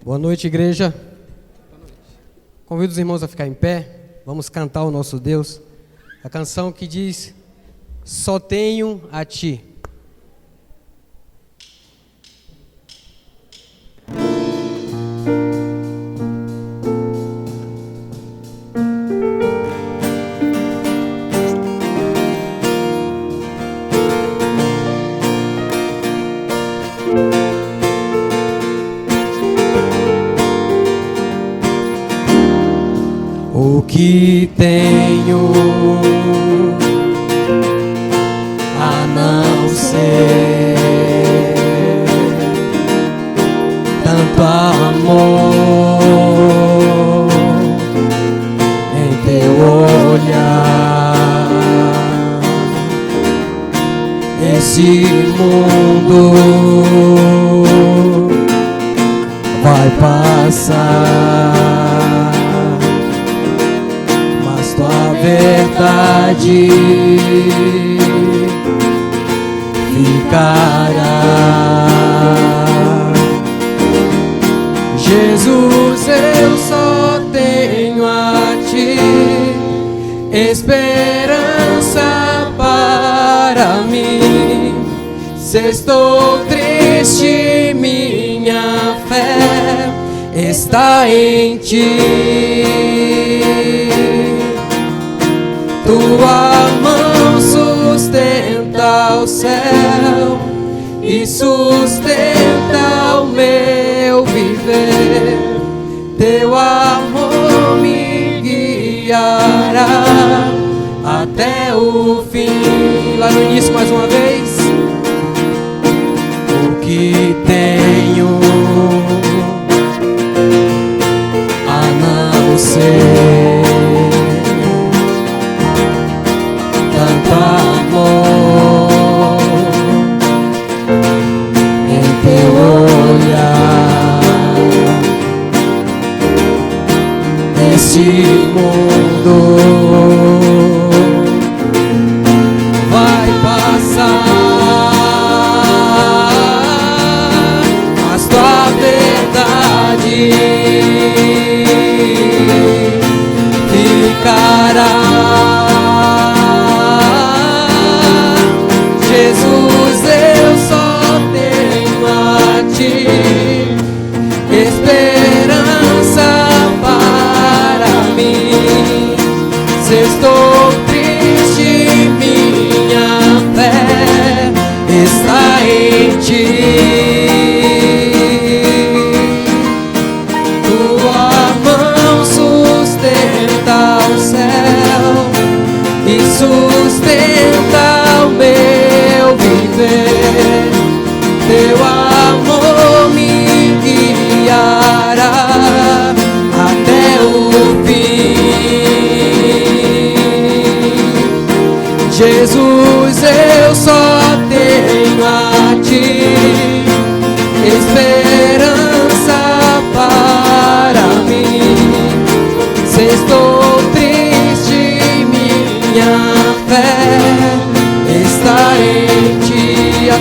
Boa noite, igreja. Convido os irmãos a ficar em pé. Vamos cantar o nosso Deus. A canção que diz: Só tenho a Ti. O que tenho a não ser tanto amor em teu olhar? Esse mundo vai passar, tua verdade ficará. Jesus, eu só tenho a Ti, esperança para mim. Se estou triste, minha fé está em Ti. Tua mão sustenta o céu e sustenta o meu viver. Teu amor me guiará até o fim. Lá no início, mais uma vez. O que tenho a não ser tanto amor em teu olhar? Esse mundo vai passar, mas tua verdade ficará. Jesus, eu só tenho a Ti, esperança para mim. Se estou triste, minha fé está em Ti. Tua mão sustenta o céu e sustenta o meu viver. Teu amor me guiará até o fim. Jesus, eu só tenho a Ti, esperança para mim. Se estou triste, minha fé está em Ti. A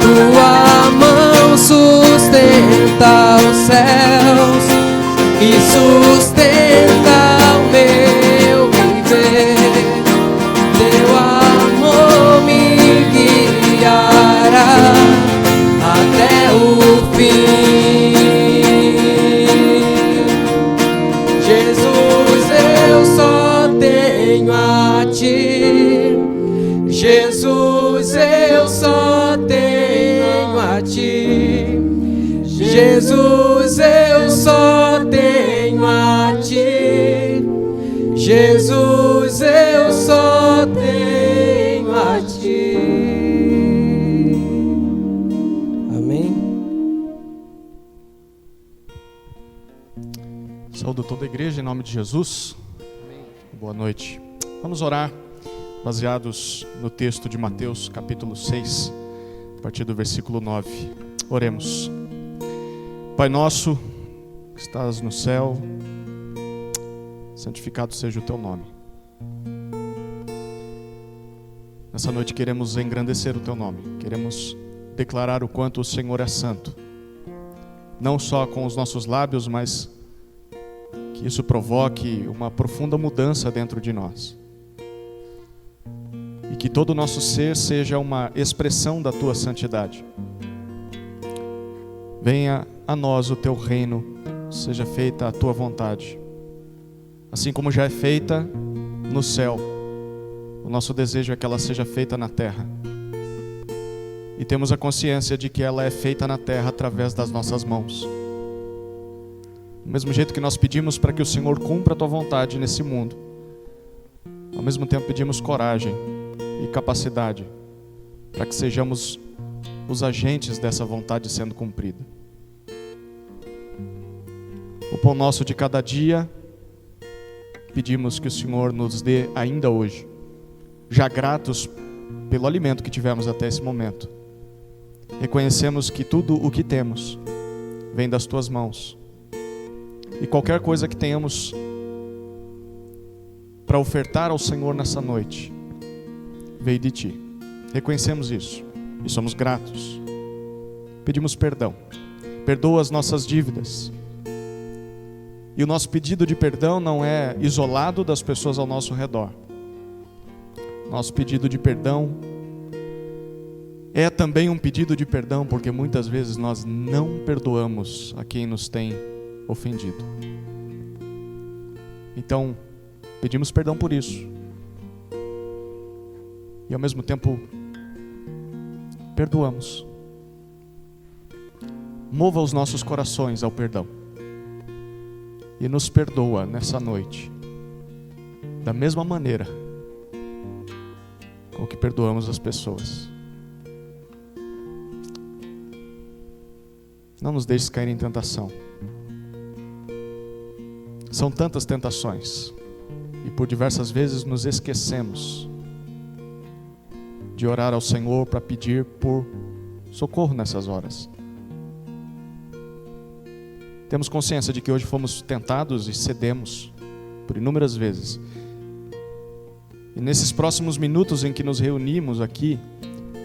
tua mão sustenta os céus e sustenta o meu viver. Teu amor me guiará até o fim. Jesus, eu só tenho a Ti. Jesus, eu só tenho a Ti. Jesus, eu só tenho a Ti. Jesus, eu só tenho a Ti. Amém. Saúdo toda a igreja em nome de Jesus. Boa noite. Vamos orar baseados no texto de Mateus capítulo 6, a partir do versículo 9. Oremos. Pai nosso, que estás no céu, santificado seja o Teu nome. Nessa noite queremos engrandecer o Teu nome, queremos declarar o quanto o Senhor é santo. Não só com os nossos lábios, mas que isso provoque uma profunda mudança dentro de nós. E que todo o nosso ser seja uma expressão da Tua santidade. Venha a nós o Teu reino, seja feita a Tua vontade. Assim como já é feita no céu, o nosso desejo é que ela seja feita na terra. E temos a consciência de que ela é feita na terra através das nossas mãos. Do mesmo jeito que nós pedimos para que o Senhor cumpra a Tua vontade nesse mundo, ao mesmo tempo pedimos coragem e capacidade para que sejamos os agentes dessa vontade sendo cumprida. O pão nosso de cada dia, pedimos que o Senhor nos dê ainda hoje, já gratos pelo alimento que tivemos até esse momento. Reconhecemos que tudo o que temos vem das Tuas mãos. E qualquer coisa que tenhamos para ofertar ao Senhor nessa noite, veio de Ti. Reconhecemos isso e somos gratos. Pedimos perdão. Perdoa as nossas dívidas. E o nosso pedido de perdão não é isolado das pessoas ao nosso redor. Nosso pedido de perdão é também um pedido de perdão, porque muitas vezes nós não perdoamos a quem nos tem ofendido. Então, pedimos perdão por isso. E ao mesmo tempo, perdoamos. Mova os nossos corações ao perdão. E nos perdoa nessa noite, da mesma maneira com que perdoamos as pessoas. Não nos deixes cair em tentação. São tantas tentações, e por diversas vezes nos esquecemos de orar ao Senhor para pedir por socorro nessas horas. Temos consciência de que hoje fomos tentados e cedemos por inúmeras vezes. E nesses próximos minutos em que nos reunimos aqui,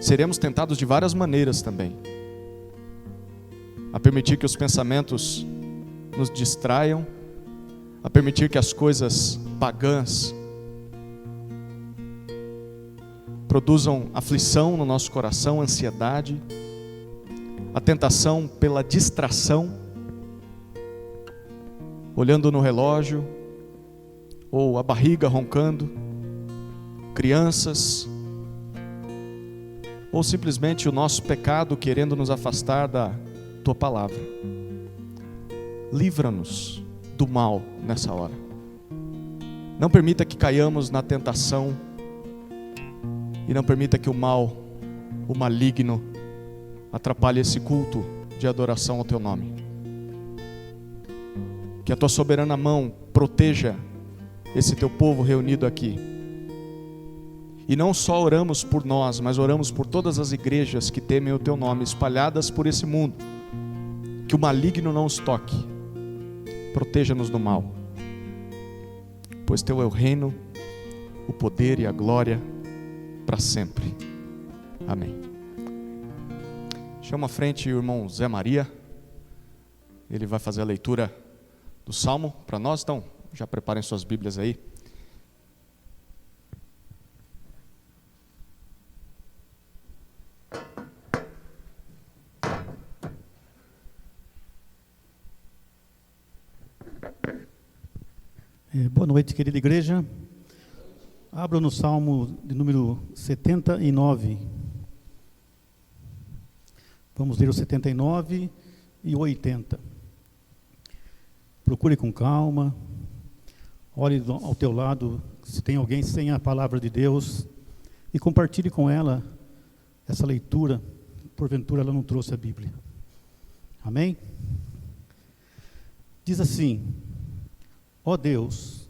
seremos tentados de várias maneiras também. A permitir que os pensamentos nos distraiam, a permitir que as coisas pagãs produzam aflição no nosso coração, ansiedade, a tentação pela distração, olhando no relógio, ou a barriga roncando, crianças, ou simplesmente o nosso pecado querendo nos afastar da Tua palavra. Livra-nos do mal nessa hora. Não permita que caiamos na tentação e não permita que o mal, o maligno, atrapalhe esse culto de adoração ao Teu nome. Que a Tua soberana mão proteja esse Teu povo reunido aqui. E não só oramos por nós, mas oramos por todas as igrejas que temem o Teu nome, espalhadas por esse mundo. Que o maligno não os toque. Proteja-nos do mal. Pois Teu é o reino, o poder e a glória para sempre. Amém. Chama à frente o irmão Zé Maria. Ele vai fazer a leitura do Salmo para nós, então já preparem suas Bíblias aí. Boa noite, querida igreja. Abra no Salmo de número 79. Vamos ler o 79 e o 80. Procure com calma, olhe ao teu lado se tem alguém sem a palavra de Deus e compartilhe com ela essa leitura, porventura ela não trouxe a Bíblia. Amém? Diz assim: ó Deus,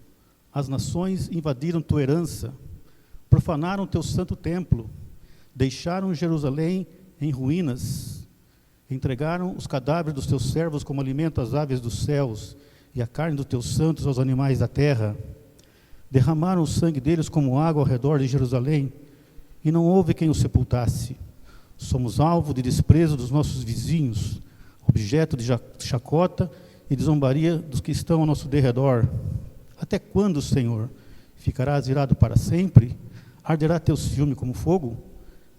as nações invadiram tua herança, profanaram teu santo templo, deixaram Jerusalém em ruínas, entregaram os cadáveres dos teus servos como alimento às aves dos céus e a carne dos teus santos aos animais da terra. Derramaram o sangue deles como água ao redor de Jerusalém, e não houve quem o sepultasse. Somos alvo de desprezo dos nossos vizinhos, objeto de chacota e de zombaria dos que estão ao nosso derredor. Até quando, Senhor? Ficarás irado para sempre? Arderá teu ciúme como fogo?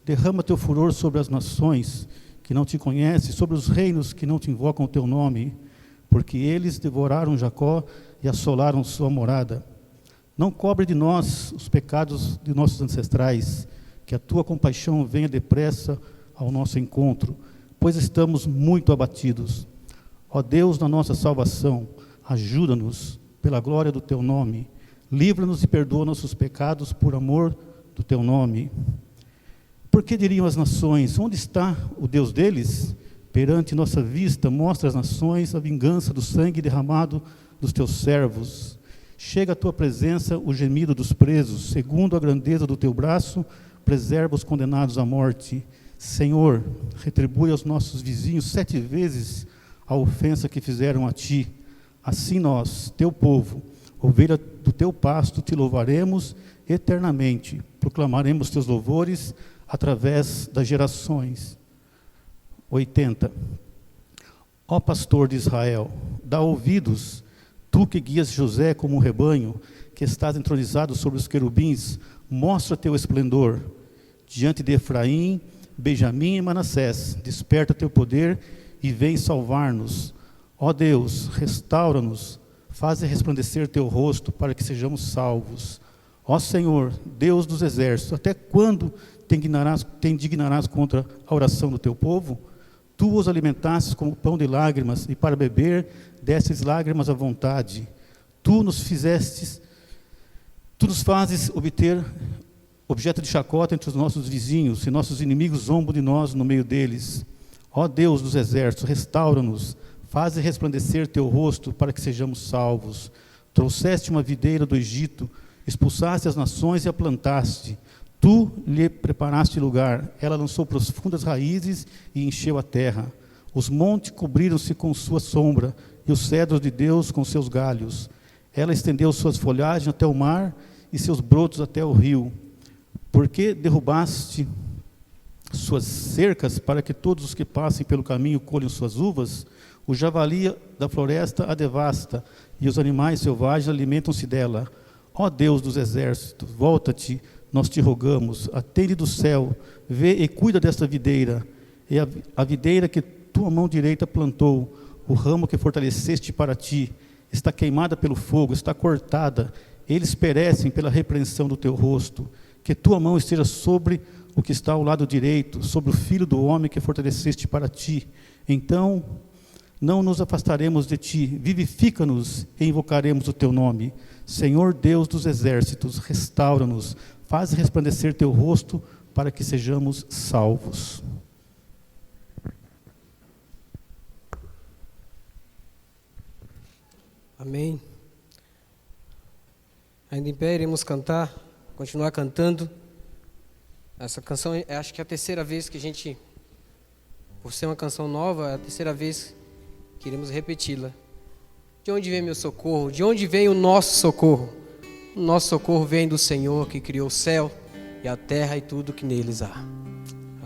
Derrama teu furor sobre as nações que não te conhecem, sobre os reinos que não te invocam o teu nome, porque eles devoraram Jacó e assolaram sua morada. Não cobre de nós os pecados de nossos ancestrais, que a tua compaixão venha depressa ao nosso encontro, pois estamos muito abatidos. Ó Deus da nossa salvação, ajuda-nos pela glória do teu nome, livra-nos e perdoa nossos pecados por amor do teu nome. Por que diriam as nações, onde está o Deus deles? Perante nossa vista, mostra às nações a vingança do sangue derramado dos teus servos. Chega à tua presença o gemido dos presos, segundo a grandeza do teu braço, preserva os condenados à morte. Senhor, retribui aos nossos vizinhos 7 vezes a ofensa que fizeram a ti. Assim nós, teu povo, ovelha do teu pasto, te louvaremos eternamente, proclamaremos teus louvores através das gerações. 80. Ó pastor de Israel, dá ouvidos, tu que guias José como um rebanho, que estás entronizado sobre os querubins, mostra teu esplendor. Diante de Efraim, Benjamim e Manassés, desperta teu poder e vem salvar-nos. Ó Deus, restaura-nos, faze resplandecer teu rosto para que sejamos salvos. Ó Senhor, Deus dos exércitos, até quando te indignarás contra a oração do teu povo? Tu os alimentastes como pão de lágrimas, e para beber destes lágrimas à vontade. Tu nos fazes obter objeto de chacota entre os nossos vizinhos, e nossos inimigos zombam de nós no meio deles. Ó Deus dos exércitos, restaura-nos, faze resplandecer teu rosto para que sejamos salvos. Trouxeste uma videira do Egito, expulsaste as nações e a plantaste. Tu lhe preparaste lugar, ela lançou profundas raízes e encheu a terra. Os montes cobriram-se com sua sombra, e os cedros de Deus com seus galhos. Ela estendeu suas folhagens até o mar, e seus brotos até o rio. Porque derrubaste suas cercas, para que todos os que passem pelo caminho colham suas uvas? O javali da floresta a devasta, e os animais selvagens alimentam-se dela. Ó Deus dos exércitos, volta-te, nós te rogamos, atende do céu, vê e cuida desta videira, e a videira que tua mão direita plantou, o ramo que fortaleceste para ti, está queimada pelo fogo, está cortada, eles perecem pela repreensão do teu rosto. Que tua mão esteja sobre o que está ao lado direito, sobre o filho do homem que fortaleceste para ti. Então não nos afastaremos de ti, vivifica-nos e invocaremos o teu nome. Senhor Deus dos exércitos, restaura-nos, faz resplandecer teu rosto para que sejamos salvos. Amém. Ainda em pé, iremos continuar cantando. Essa canção, acho que é a terceira vez que a gente, por ser uma canção nova, é a terceira vez que iremos repeti-la. De onde vem meu socorro? De onde vem o nosso socorro? O nosso socorro vem do Senhor que criou o céu e a terra e tudo que neles há.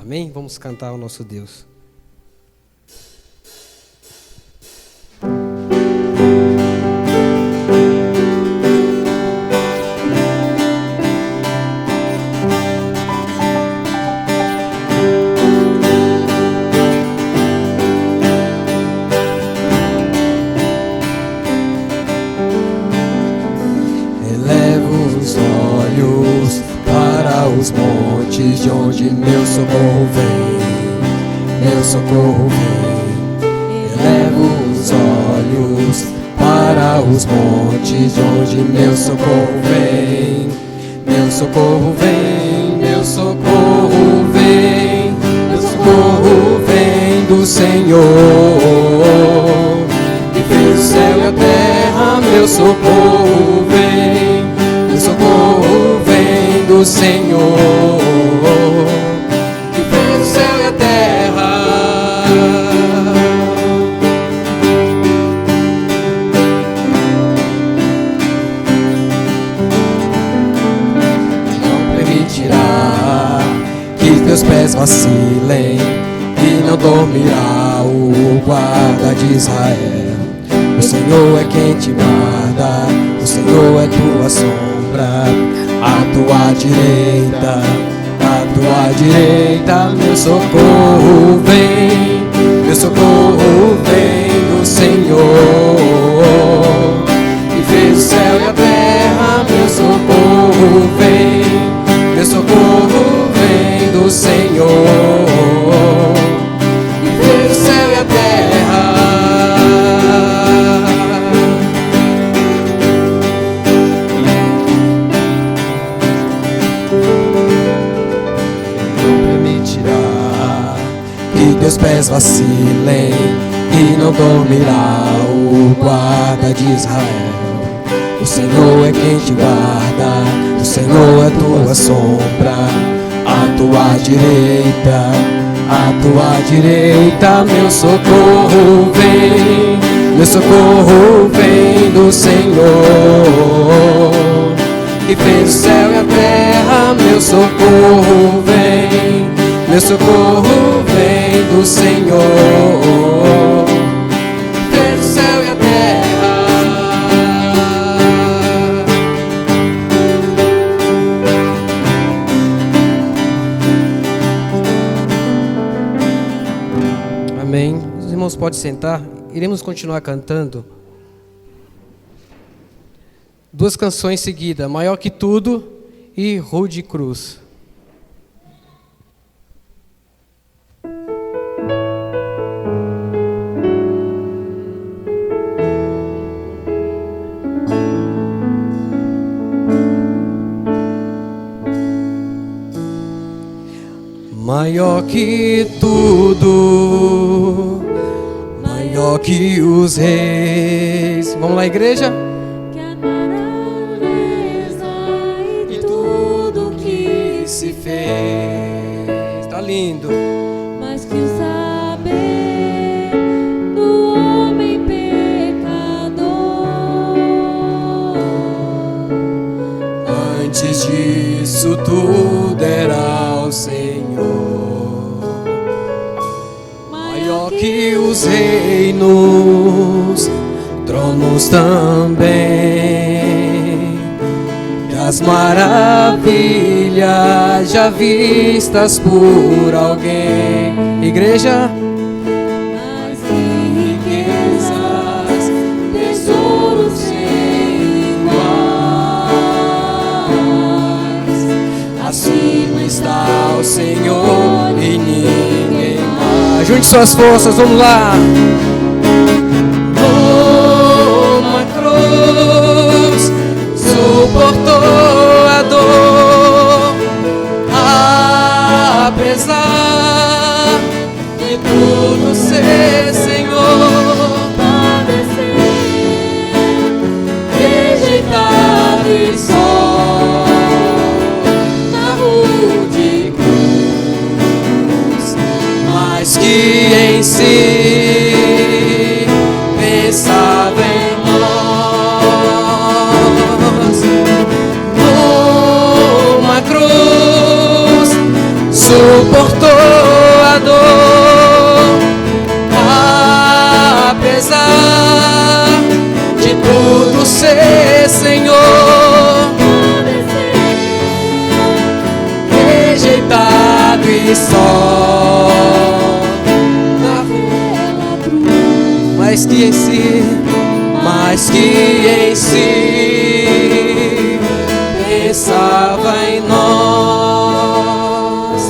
Amém? Vamos cantar ao nosso Deus. Os montes de onde meu socorro vem, meu socorro vem. Elevo os olhos para os montes de onde meu socorro vem, meu socorro vem, meu socorro vem, meu socorro vem do Senhor, que fez o céu e a terra. Meu socorro vem, meu socorro vem do Senhor, que fez o céu e a terra. Não permitirá que teus pés vacilem, dormirá o guarda de Israel. O Senhor é quem te guarda, o Senhor é tua sombra, à tua direita, meu socorro vem do Senhor, que fez o céu e a terra. Meu socorro vem do Senhor, que fez o céu e a terra. Não permitirá que teus pés vacilem, e não dormirá o guarda de Israel. O Senhor é quem te guarda, o Senhor é tua sombra, à tua direita, meu socorro vem do Senhor, que fez o céu e a terra. Meu socorro vem do Senhor, fez o céu e a terra. Amém. Os irmãos podem sentar. Iremos continuar cantando duas canções seguidas, Maior que Tudo e Rude Cruz. Maior que tudo, maior que os reis. Vamos lá, igreja? Que a natureza e tudo que Se fez. Tá lindo. mais que o saber do homem pecador. Antes disso tudo era o Senhor, maior que os reinos, tronos também, e as maravilhas já vistas por alguém. Igreja, Mais que riquezas, tesouros sem iguais, acima está o Senhor e ninguém mais. Junte suas forças, vamos lá. Uma cruz suportou a dor, apesar de tudo ser Senhor, padecer, rejeitado e só na rude cruz, mas que em si pensava em nós. Numa cruz suportou a dor, apesar de tudo ser Senhor, rejeitado e só na rua, mas que em si pensava em nós,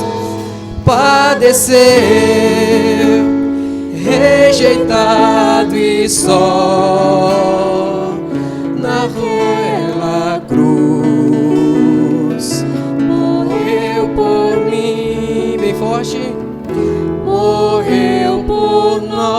padeceu, rejeitado e só na ruela cruz morreu por mim, bem forte, morreu por nós.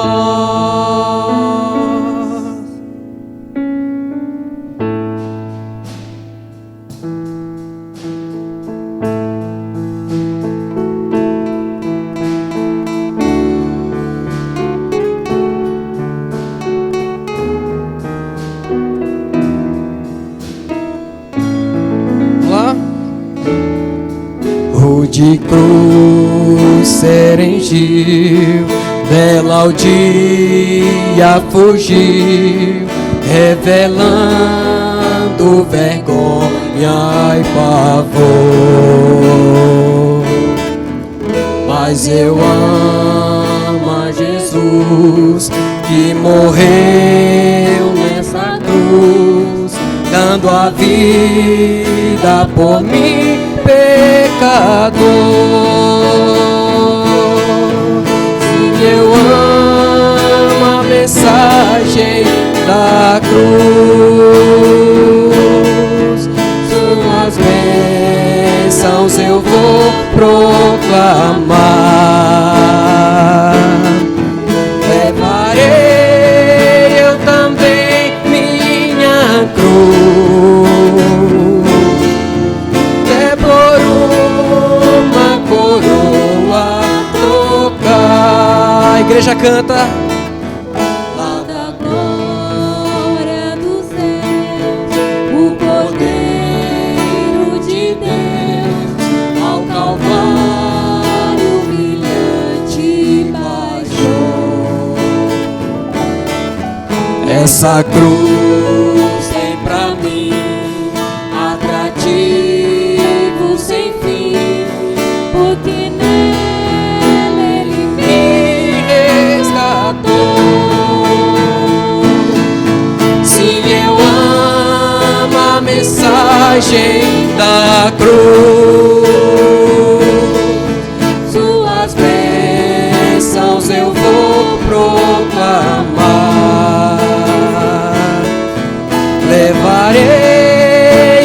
Rude cruz serengiu, dela o dia fugiu, revelando vergonha e pavor. Mas eu amo a Jesus, que morreu nessa cruz, dando a vida por mim, pecador. Sim, eu amo a mensagem da cruz, suas bênçãos eu vou proclamar. Levarei eu também minha cruz, até por uma coroa trocar. A igreja canta. Lá da glória dos céus, o Cordeiro de Deus ao Calvário humilhante baixou. Essa cruz tem pra mim atrativo sem fim, Porque nela ele me resgatou. Sim, eu amo a mensagem da cruz, suas bênçãos eu vou proclamar. Levarei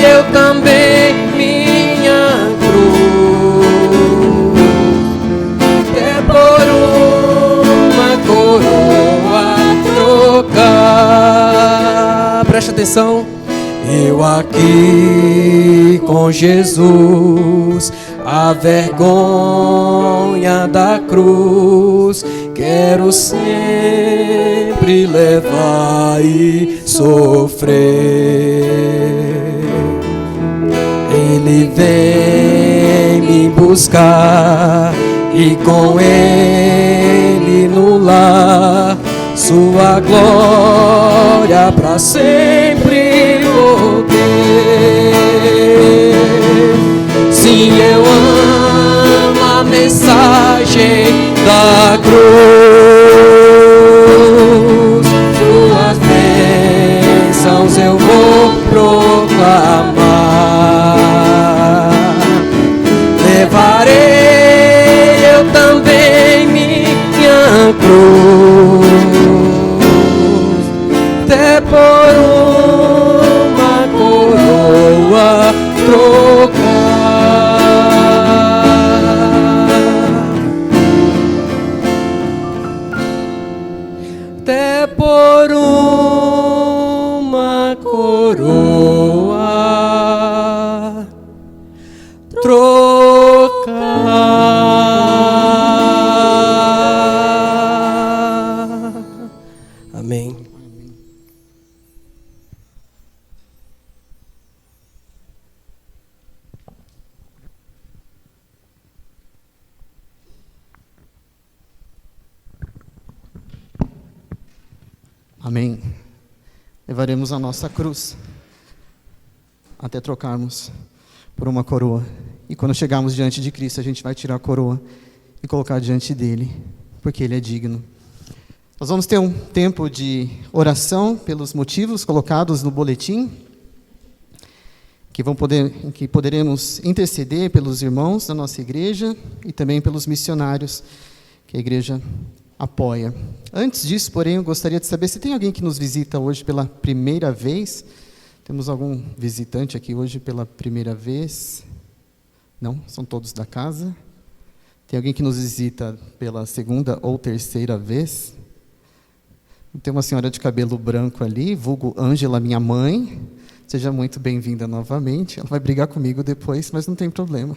eu também minha cruz, até por uma coroa trocar. Preste atenção. Eu aqui com Jesus, a vergonha da cruz, quero sempre levar e sofrer. Ele vem me buscar e com ele no lar, sua glória pra sempre vou ter. Sim, eu amo a mensagem da cruz, suas bênçãos eu vou proclamar. Levarei eu também minha cruz, até por uma coroa trocar. Até por uma coroa trocar. Amém. Amém. Levaremos a nossa cruz até trocarmos por uma coroa. E quando chegarmos diante de Cristo, a gente vai tirar a coroa e colocar diante dele, porque ele é digno. Nós vamos ter um tempo de oração pelos motivos colocados no boletim, em que poderemos interceder pelos irmãos da nossa igreja e também pelos missionários que a igreja apoia. Antes disso, porém, eu gostaria de saber se tem alguém que nos visita hoje pela primeira vez. Temos algum visitante aqui hoje pela primeira vez? Não? São todos da casa? Tem alguém que nos visita pela segunda ou terceira vez? Tem uma senhora de cabelo branco ali, vulgo Ângela, minha mãe. Seja muito bem-vinda novamente. Ela vai brigar comigo depois, mas não tem problema.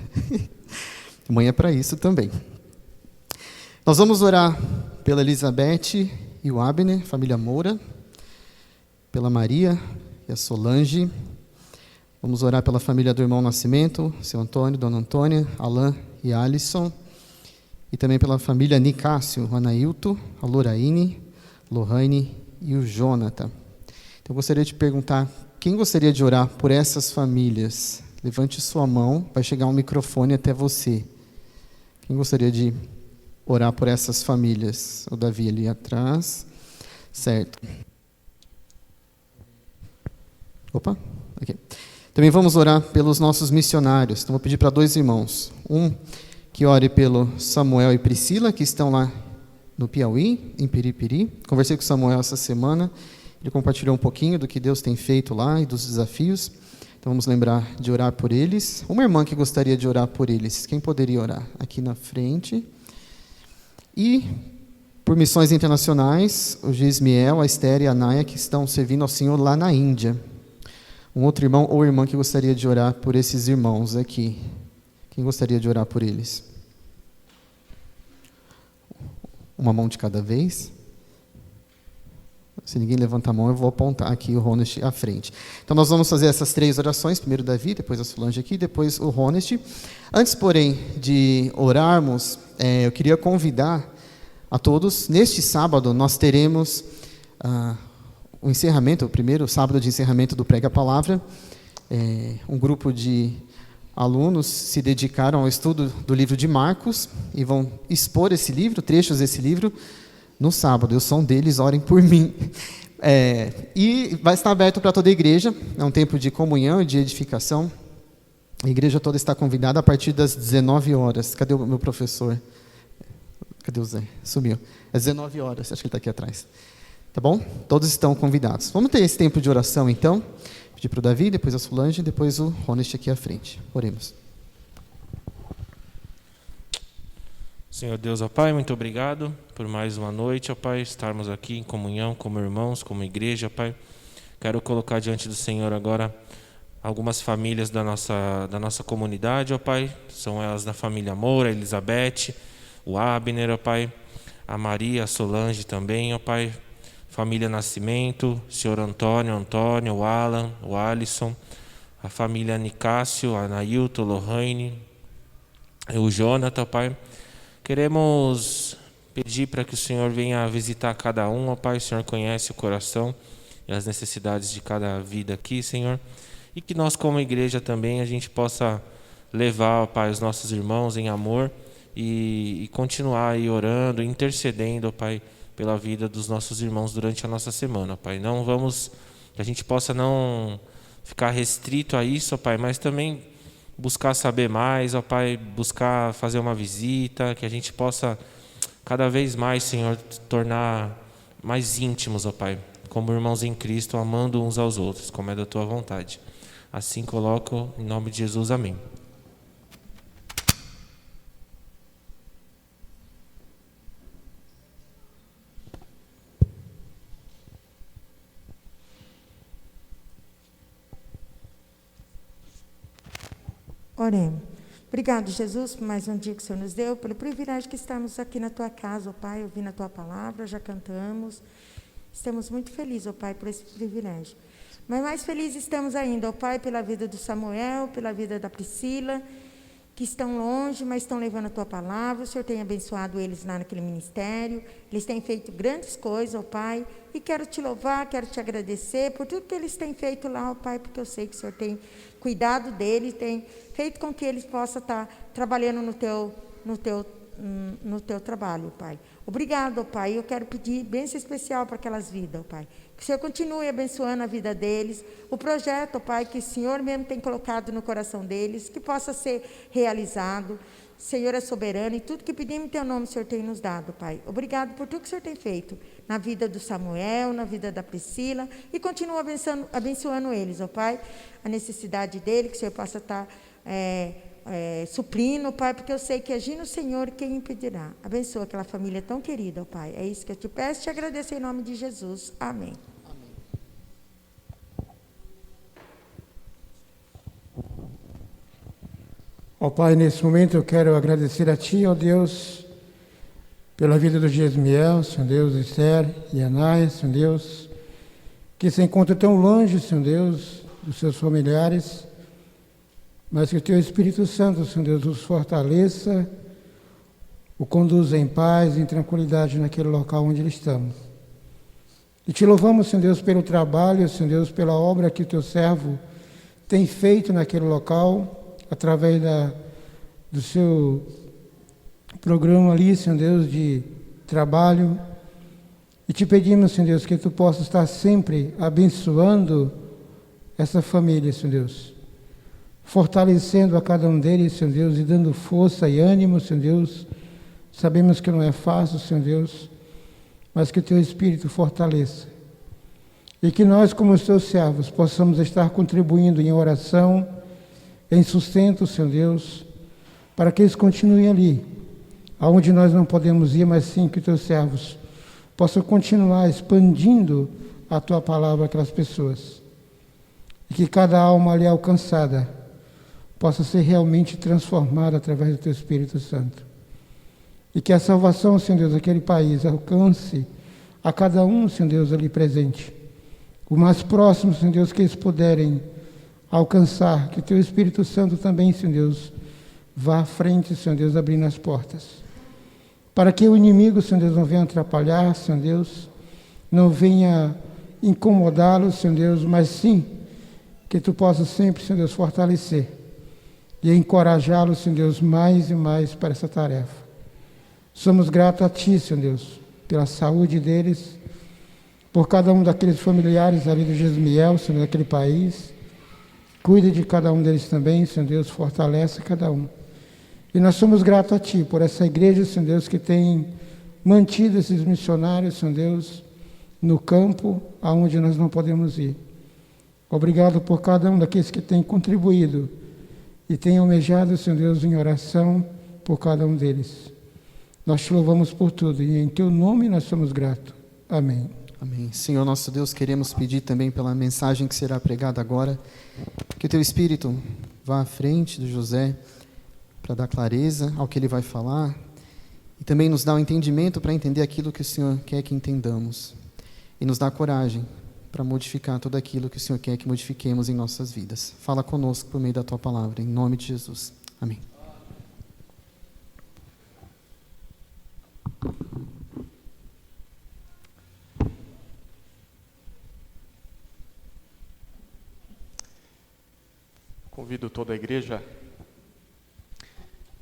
Mãe é para isso também. Nós vamos orar pela Elizabeth e o Abner, família Moura, pela Maria e a Solange. Vamos orar pela família do irmão Nascimento, seu Antônio, Dona Antônia, Alain e Alisson. e também pela família Nicásio, o Anailto, a Loraine, Lohane e o Jonathan. Então, eu gostaria de perguntar, quem gostaria de orar por essas famílias? Levante sua mão, vai chegar um microfone até você. Quem gostaria de orar por essas famílias? O Davi ali atrás. Certo. Opa, aqui. Também vamos orar pelos nossos missionários. Então, vou pedir para 2 irmãos. Um que ore pelo Samuel e Priscila, que estão lá no Piauí, em Piripiri. Conversei com o Samuel essa semana. Ele compartilhou um pouquinho do que Deus tem feito lá e dos desafios. Então, vamos lembrar de orar por eles. Uma irmã que gostaria de orar por eles. Quem poderia orar? Aqui na frente. E, por missões internacionais, o Gismiel, a Esther e a Naya, que estão servindo ao Senhor lá na Índia. Um outro irmão ou irmã que gostaria de orar por esses irmãos aqui. Quem gostaria de orar por eles? Uma mão de cada vez. Se ninguém levantar a mão, eu vou apontar aqui o Honest à frente. Então, nós vamos fazer essas 3 orações. Primeiro o Davi, depois a Solange aqui, depois o Honest. Antes, porém, de orarmos, eu queria convidar a todos. Neste sábado, nós teremos o encerramento, o primeiro sábado de encerramento do Prega a Palavra. Um grupo de alunos se dedicaram ao estudo do livro de Marcos e vão expor esse livro, trechos desse livro, no sábado. Eu sou um deles, orem por mim. E vai estar aberto para toda a igreja. É um tempo de comunhão e de edificação. A igreja toda está convidada a partir das 19 horas. Cadê o meu professor? Cadê o Zé? Sumiu. É 19 horas, acho que ele está aqui atrás. Tá bom? Todos estão convidados. Vamos ter esse tempo de oração, então. Pedir para o Davi, depois a Solange, depois o Honest aqui à frente. Oremos. Senhor Deus, ó Pai, muito obrigado por mais uma noite, ó Pai, estarmos aqui em comunhão como irmãos, como igreja, ó Pai. Quero colocar diante do Senhor agora algumas famílias da nossa comunidade, ó Pai. São elas da família Moura, a Elizabeth, o Abner, ó Pai, a Maria, a Solange também, ó Pai. Família Nascimento, o senhor Antônio, o Alan, o Alisson, a família Nicásio, a Anailto, o Lohane, o Jonathan, Pai. Queremos pedir para que o Senhor venha visitar cada um, ó Pai. O Senhor conhece o coração e as necessidades de cada vida aqui, Senhor. E que nós, como igreja também, a gente possa levar, ó Pai, os nossos irmãos em amor e continuar aí orando, intercedendo, ó Pai, pela vida dos nossos irmãos durante a nossa semana, Pai. Não vamos, que a gente possa não ficar restrito a isso, Pai, mas também buscar saber mais, ó Pai, buscar fazer uma visita, que a gente possa cada vez mais, Senhor, tornar mais íntimos, ó Pai, como irmãos em Cristo, amando uns aos outros, como é da Tua vontade. Assim coloco em nome de Jesus, amém. Oremos. Obrigado, Jesus, por mais um dia que o Senhor nos deu, pelo privilégio que estamos aqui na Tua casa, ó Pai, ouvindo a Tua palavra, já cantamos. Estamos muito felizes, ó Pai, por esse privilégio. Mas mais felizes estamos ainda, ó Pai, pela vida do Samuel, pela vida da Priscila, que estão longe, mas estão levando a Tua palavra. O Senhor tem abençoado eles lá naquele ministério. Eles têm feito grandes coisas, ó Pai. E quero Te louvar, quero Te agradecer por tudo que eles têm feito lá, ó Pai, porque eu sei que o Senhor tem cuidado deles, tem feito com que eles possam estar trabalhando no Teu trabalho, Pai. Obrigado, ó Pai. Eu quero pedir bênção especial para aquelas vidas, ó Pai. Que o Senhor continue abençoando a vida deles. O projeto, ó Pai, que o Senhor mesmo tem colocado no coração deles, que possa ser realizado. O Senhor é soberano e tudo que pedimos em Teu nome o Senhor tem nos dado, Pai. Obrigado por tudo que o Senhor tem feito na vida do Samuel, na vida da Priscila, e continua abençoando eles, ó Pai, a necessidade dele, que o Senhor possa estar suprindo, Pai, porque eu sei que agindo o Senhor, quem impedirá? Abençoa aquela família tão querida, ó Pai. É isso que eu te peço e te agradeço em nome de Jesus. Amém. Ó Pai, nesse momento eu quero agradecer a Ti, ó Deus, pela vida do Gismiel, Senhor Deus, Esther e Anaia, Senhor Deus, que se encontram tão longe, Senhor Deus, dos seus familiares, mas que o Teu Espírito Santo, Senhor Deus, os fortaleça, o conduza em paz e em tranquilidade naquele local onde estamos. E te louvamos, Senhor Deus, pelo trabalho, Senhor Deus, pela obra que o teu servo tem feito naquele local, através do seu programa ali, Senhor Deus, de trabalho. E te pedimos, Senhor Deus, que tu possas estar sempre abençoando essa família, Senhor Deus, fortalecendo a cada um deles, Senhor Deus, e dando força e ânimo, Senhor Deus. Sabemos que não é fácil, Senhor Deus, mas que o teu Espírito fortaleça. E que nós, como os teus servos, possamos estar contribuindo em oração, em sustento, Senhor Deus, para que eles continuem ali, aonde nós não podemos ir, mas sim que os teus servos possam continuar expandindo a tua palavra àquelas pessoas. E que cada alma ali alcançada possa ser realmente transformada através do teu Espírito Santo. E que a salvação, Senhor Deus, daquele país alcance a cada um, Senhor Deus, ali presente. O mais próximo, Senhor Deus, que eles puderem alcançar, que o teu Espírito Santo também, Senhor Deus, vá à frente, Senhor Deus, abrindo as portas. Para que o inimigo, Senhor Deus, não venha atrapalhar, Senhor Deus, não venha incomodá-lo, Senhor Deus, mas sim que tu possas sempre, Senhor Deus, fortalecer e encorajá-lo, Senhor Deus, mais e mais para essa tarefa. Somos gratos a Ti, Senhor Deus, pela saúde deles, por cada um daqueles familiares ali do Jesmiel, Senhor, daquele país. Cuide de cada um deles também, Senhor Deus, fortalece cada um. E nós somos gratos a Ti por essa igreja, Senhor Deus, que tem mantido esses missionários, Senhor Deus, no campo, aonde nós não podemos ir. Obrigado por cada um daqueles que tem contribuído e tem almejado, Senhor Deus, em oração por cada um deles. Nós te louvamos por tudo e em teu nome nós somos gratos. Amém. Amém. Senhor nosso Deus, queremos pedir também pela mensagem que será pregada agora, que o teu Espírito vá à frente do José para dar clareza ao que ele vai falar e também nos dá o entendimento para entender aquilo que o Senhor quer que entendamos e nos dá coragem para modificar tudo aquilo que o Senhor quer que modifiquemos em nossas vidas. Fala conosco por meio da tua palavra, em nome de Jesus. Amém. Convido toda a igreja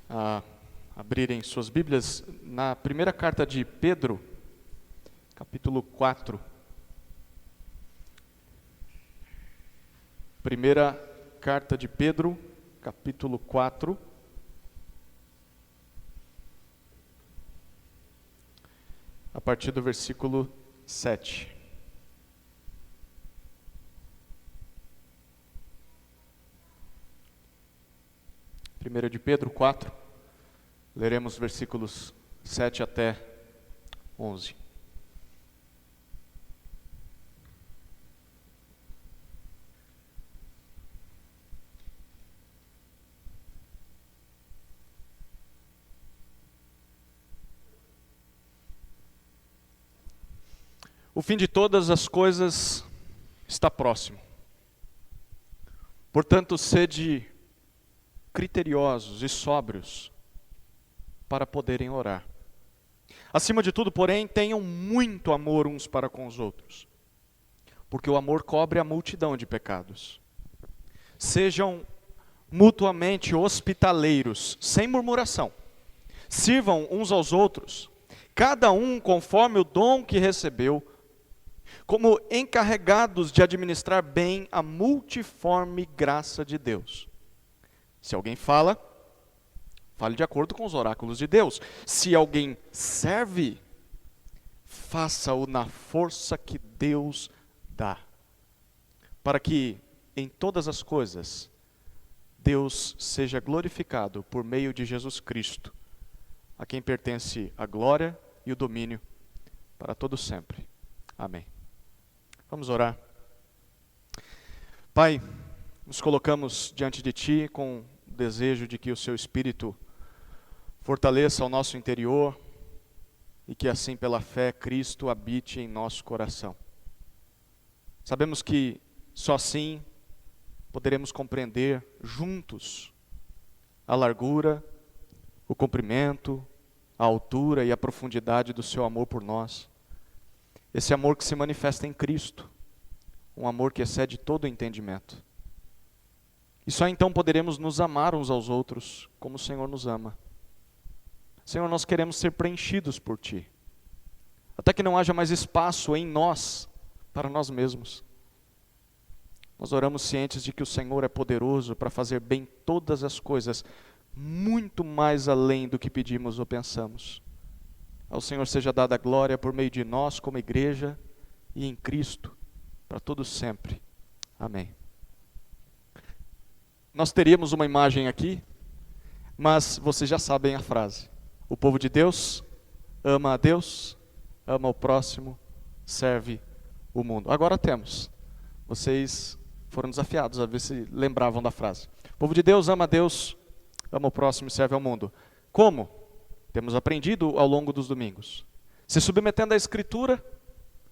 a abrirem suas Bíblias na primeira carta de Pedro, capítulo 4. Primeira carta de Pedro, capítulo 4. A partir do versículo 7. Primeira de Pedro 4, leremos versículos 7 até 11. O fim de todas as coisas está próximo. Portanto, sede criteriosos e sóbrios para poderem orar. Acima de tudo, porém, tenham muito amor uns para com os outros, porque o amor cobre a multidão de pecados. Sejam mutuamente hospitaleiros, sem murmuração. Sirvam uns aos outros, cada um conforme o dom que recebeu, como encarregados de administrar bem a multiforme graça de Deus. Se alguém fale de acordo com os oráculos de Deus. Se alguém serve, faça-o na força que Deus dá, para que em todas as coisas Deus seja glorificado por meio de Jesus Cristo, a quem pertence a glória e o domínio para todo sempre. Amém. Vamos orar. Pai, nos colocamos diante de Ti com o desejo de que o Seu Espírito fortaleça o nosso interior e que assim pela fé Cristo habite em nosso coração. Sabemos que só assim poderemos compreender juntos a largura, o comprimento, a altura e a profundidade do seu amor por nós. Esse amor que se manifesta em Cristo, um amor que excede todo o entendimento. E só então poderemos nos amar uns aos outros como o Senhor nos ama. Senhor, nós queremos ser preenchidos por Ti, até que não haja mais espaço em nós para nós mesmos. Nós oramos cientes de que o Senhor é poderoso para fazer bem todas as coisas, muito mais além do que pedimos ou pensamos. Ao Senhor seja dada a glória por meio de nós como igreja e em Cristo, para todos sempre. Amém. Nós teríamos uma imagem aqui, mas vocês já sabem a frase. O povo de Deus ama a Deus, ama o próximo, serve o mundo. Agora temos. Vocês foram desafiados a ver se lembravam da frase. O povo de Deus ama a Deus, ama o próximo e serve ao mundo. Como? Temos aprendido ao longo dos domingos. Se submetendo à Escritura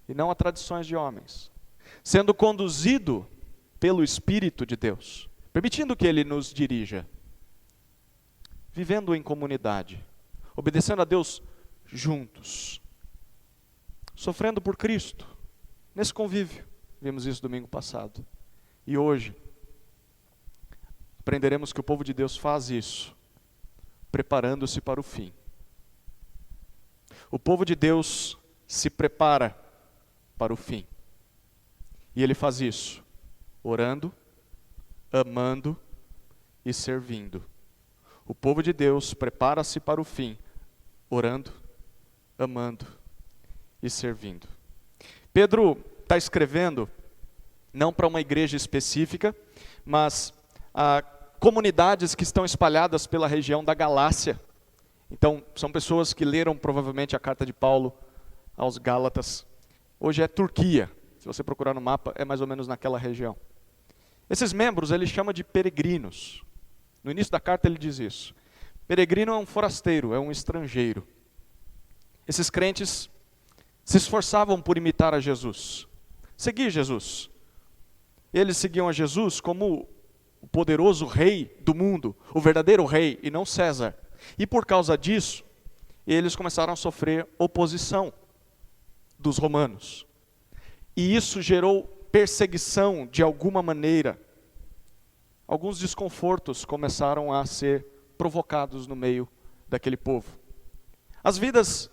e não a tradições de homens. Sendo conduzido pelo Espírito de Deus. Permitindo que Ele nos dirija. Vivendo em comunidade. Obedecendo a Deus juntos. Sofrendo por Cristo. Nesse convívio. Vimos isso domingo passado. E hoje, aprenderemos que o povo de Deus faz isso, preparando-se para o fim. O povo de Deus se prepara para o fim. E ele faz isso, orando, amando e servindo. O povo de Deus prepara-se para o fim, orando, amando e servindo. Pedro está escrevendo não para uma igreja específica, mas a comunidades que estão espalhadas pela região da Galácia. Então, são pessoas que leram provavelmente a carta de Paulo aos Gálatas. Hoje é Turquia. Se você procurar no mapa, é mais ou menos naquela região. Esses membros ele chama de peregrinos. No início da carta ele diz isso. Peregrino é um forasteiro, é um estrangeiro. Esses crentes se esforçavam por imitar a Jesus. Seguir Jesus. Eles seguiam a Jesus como o poderoso rei do mundo, o verdadeiro rei e não César. E por causa disso, eles começaram a sofrer oposição dos romanos. E isso gerou perseguição de alguma maneira. Alguns desconfortos começaram a ser provocados no meio daquele povo. As vidas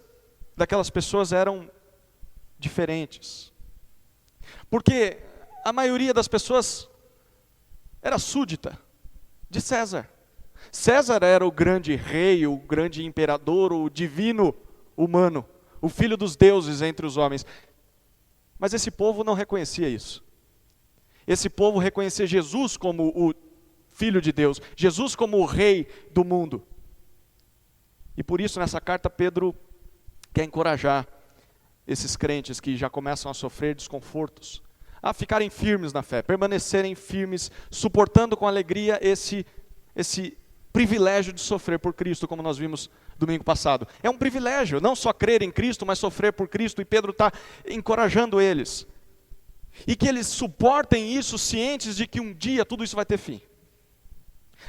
daquelas pessoas eram diferentes. Porque a maioria das pessoas era súdita de César. César era o grande rei, o grande imperador, o divino humano, o filho dos deuses entre os homens. Mas esse povo não reconhecia isso. Esse povo reconhecia Jesus como o Filho de Deus, Jesus como o Rei do mundo. E por isso nessa carta Pedro quer encorajar esses crentes que já começam a sofrer desconfortos, a ficarem firmes na fé, permanecerem firmes, suportando com alegria esse privilégio de sofrer por Cristo, como nós vimos domingo passado. É um privilégio, não só crer em Cristo, mas sofrer por Cristo, e Pedro está encorajando eles. E que eles suportem isso cientes de que um dia tudo isso vai ter fim.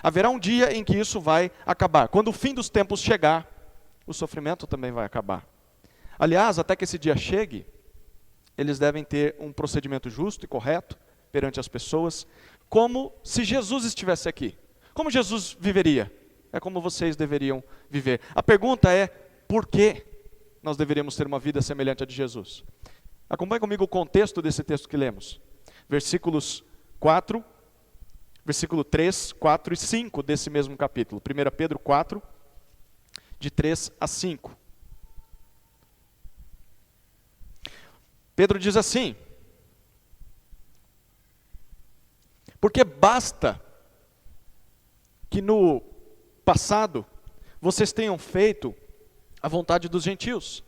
Haverá um dia em que isso vai acabar. Quando o fim dos tempos chegar, o sofrimento também vai acabar. Aliás, até que esse dia chegue, eles devem ter um procedimento justo e correto perante as pessoas, como se Jesus estivesse aqui. Como Jesus viveria? É como vocês deveriam viver. A pergunta é, por que nós deveríamos ter uma vida semelhante à de Jesus? Acompanhe comigo o contexto desse texto que lemos. Versículo 3, 4 e 5 desse mesmo capítulo. 1 Pedro 4, de 3 a 5. Pedro diz assim: porque basta que no passado vocês tenham feito a vontade dos gentios,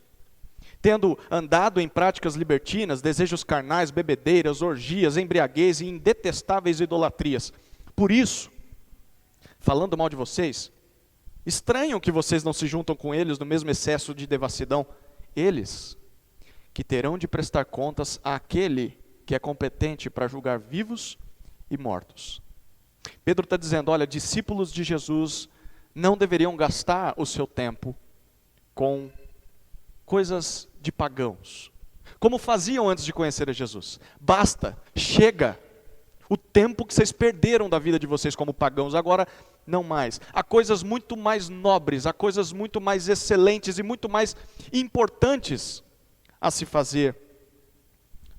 tendo andado em práticas libertinas, desejos carnais, bebedeiras, orgias, embriaguez e em detestáveis idolatrias. Por isso, falando mal de vocês, estranham que vocês não se juntam com eles no mesmo excesso de devassidão. Eles que terão de prestar contas àquele que é competente para julgar vivos e mortos. Pedro está dizendo, olha, discípulos de Jesus não deveriam gastar o seu tempo com coisas de pagãos, como faziam antes de conhecer a Jesus. Basta, chega. O tempo que vocês perderam da vida de vocês como pagãos, agora não mais. Há coisas muito mais nobres, há coisas muito mais excelentes e muito mais importantes a se fazer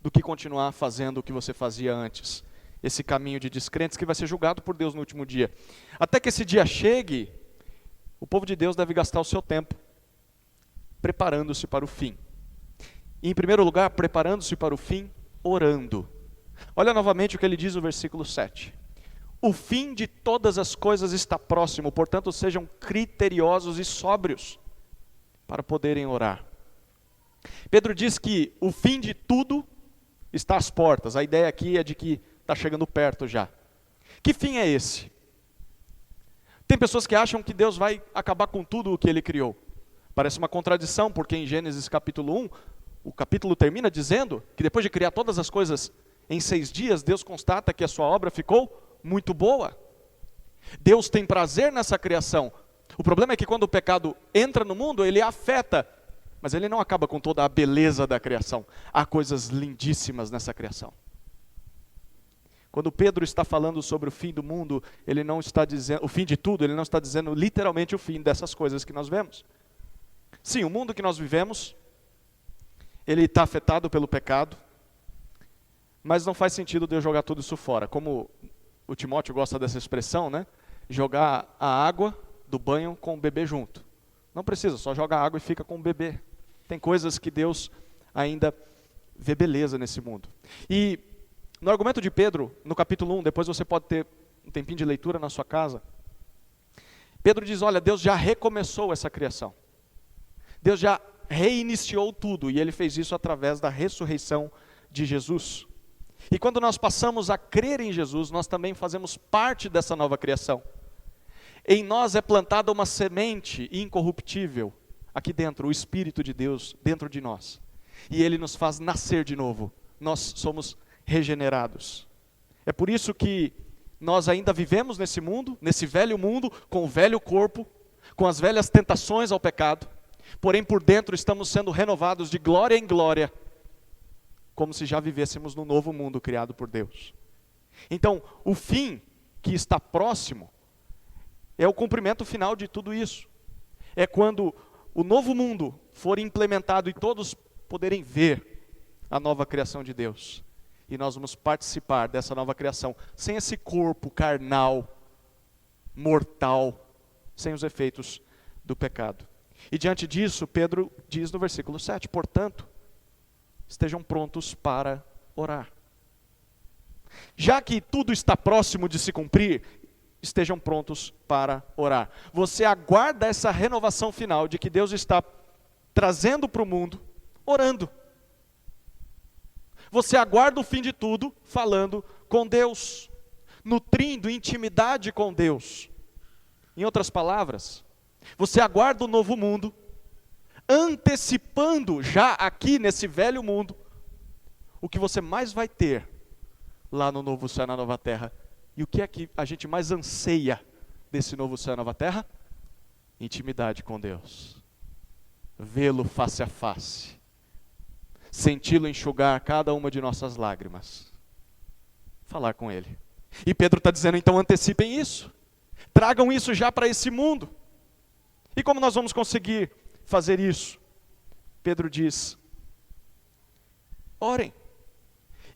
do que continuar fazendo o que você fazia antes. Esse caminho de descrentes que vai ser julgado por Deus no último dia. Até que esse dia chegue, o povo de Deus deve gastar o seu tempo preparando-se para o fim. E, em primeiro lugar, preparando-se para o fim, orando. Olha novamente o que ele diz no versículo 7. O fim de todas as coisas está próximo, portanto sejam criteriosos e sóbrios para poderem orar. Pedro diz que o fim de tudo está às portas. A ideia aqui é de que está chegando perto já. Que fim é esse? Tem pessoas que acham que Deus vai acabar com tudo o que Ele criou. Parece uma contradição, porque em Gênesis capítulo 1, o capítulo termina dizendo que depois de criar todas as coisas em 6 dias, Deus constata que a sua obra ficou muito boa. Deus tem prazer nessa criação. O problema é que quando o pecado entra no mundo, ele afeta, mas ele não acaba com toda a beleza da criação. Há coisas lindíssimas nessa criação. Quando Pedro está falando sobre o fim do mundo, ele não está dizendo, o fim de tudo, ele não está dizendo literalmente o fim dessas coisas que nós vemos. Sim, o mundo que nós vivemos, ele está afetado pelo pecado, mas não faz sentido Deus jogar tudo isso fora. Como o Timóteo gosta dessa expressão, né? Jogar a água do banho com o bebê junto. Não precisa, só joga a água e fica com o bebê. Tem coisas que Deus ainda vê beleza nesse mundo. E no argumento de Pedro, no capítulo 1, depois você pode ter um tempinho de leitura na sua casa, Pedro diz, olha, Deus já recomeçou essa criação. Deus já reiniciou tudo, e Ele fez isso através da ressurreição de Jesus. E quando nós passamos a crer em Jesus, nós também fazemos parte dessa nova criação. Em nós é plantada uma semente incorruptível, aqui dentro, o Espírito de Deus dentro de nós. E Ele nos faz nascer de novo, nós somos regenerados. É por isso que nós ainda vivemos nesse mundo, nesse velho mundo, com o velho corpo, com as velhas tentações ao pecado, porém por dentro estamos sendo renovados de glória em glória, como se já vivêssemos no novo mundo criado por Deus. Então, o fim que está próximo é o cumprimento final de tudo isso. É quando o novo mundo for implementado e todos poderem ver a nova criação de Deus. E nós vamos participar dessa nova criação, sem esse corpo carnal, mortal, sem os efeitos do pecado. E diante disso, Pedro diz no versículo 7, portanto, estejam prontos para orar. Já que tudo está próximo de se cumprir, estejam prontos para orar. Você aguarda essa renovação final de que Deus está trazendo para o mundo, orando. Você aguarda o fim de tudo, falando com Deus, nutrindo intimidade com Deus. Em outras palavras, você aguarda o novo mundo, antecipando já aqui nesse velho mundo, o que você mais vai ter lá no novo céu e na nova terra. E o que é que a gente mais anseia desse novo céu e nova terra? Intimidade com Deus. Vê-lo face a face. Senti-lo enxugar cada uma de nossas lágrimas. Falar com Ele. E Pedro está dizendo, então antecipem isso. Tragam isso já para esse mundo. E como nós vamos conseguir fazer isso? Pedro diz, orem.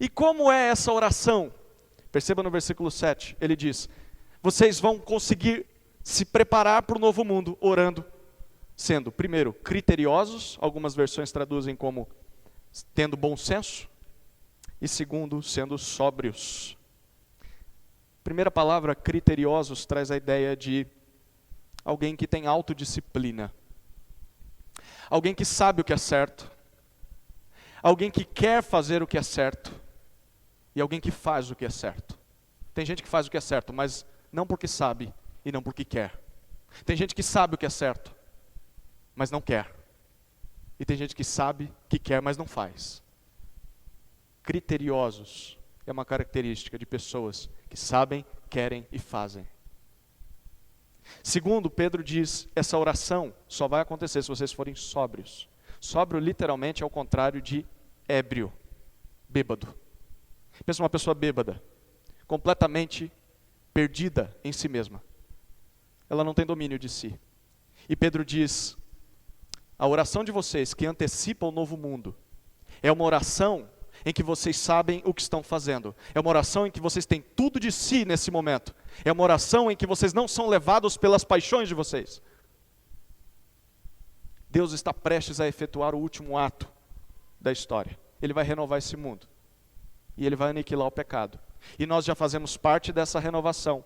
E como é essa oração? Perceba no versículo 7, ele diz, vocês vão conseguir se preparar para o novo mundo, orando, sendo, primeiro, criteriosos, algumas versões traduzem como tendo bom senso, e segundo, sendo sóbrios. Primeira palavra, criteriosos, traz a ideia de alguém que tem autodisciplina, alguém que sabe o que é certo, alguém que quer fazer o que é certo, e alguém que faz o que é certo. Tem gente que faz o que é certo, mas não porque sabe e não porque quer. Tem gente que sabe o que é certo, mas não quer. E tem gente que sabe, que quer, mas não faz. Criteriosos é uma característica de pessoas que sabem, querem e fazem. Segundo, Pedro diz, essa oração só vai acontecer se vocês forem sóbrios. Sóbrio literalmente é o contrário de ébrio, bêbado. Pensa numa pessoa bêbada, completamente perdida em si mesma. Ela não tem domínio de si. E Pedro diz, a oração de vocês que antecipa o novo mundo, é uma oração em que vocês sabem o que estão fazendo. É uma oração em que vocês têm tudo de si nesse momento. É uma oração em que vocês não são levados pelas paixões de vocês. Deus está prestes a efetuar o último ato da história. Ele vai renovar esse mundo. E Ele vai aniquilar o pecado. E nós já fazemos parte dessa renovação,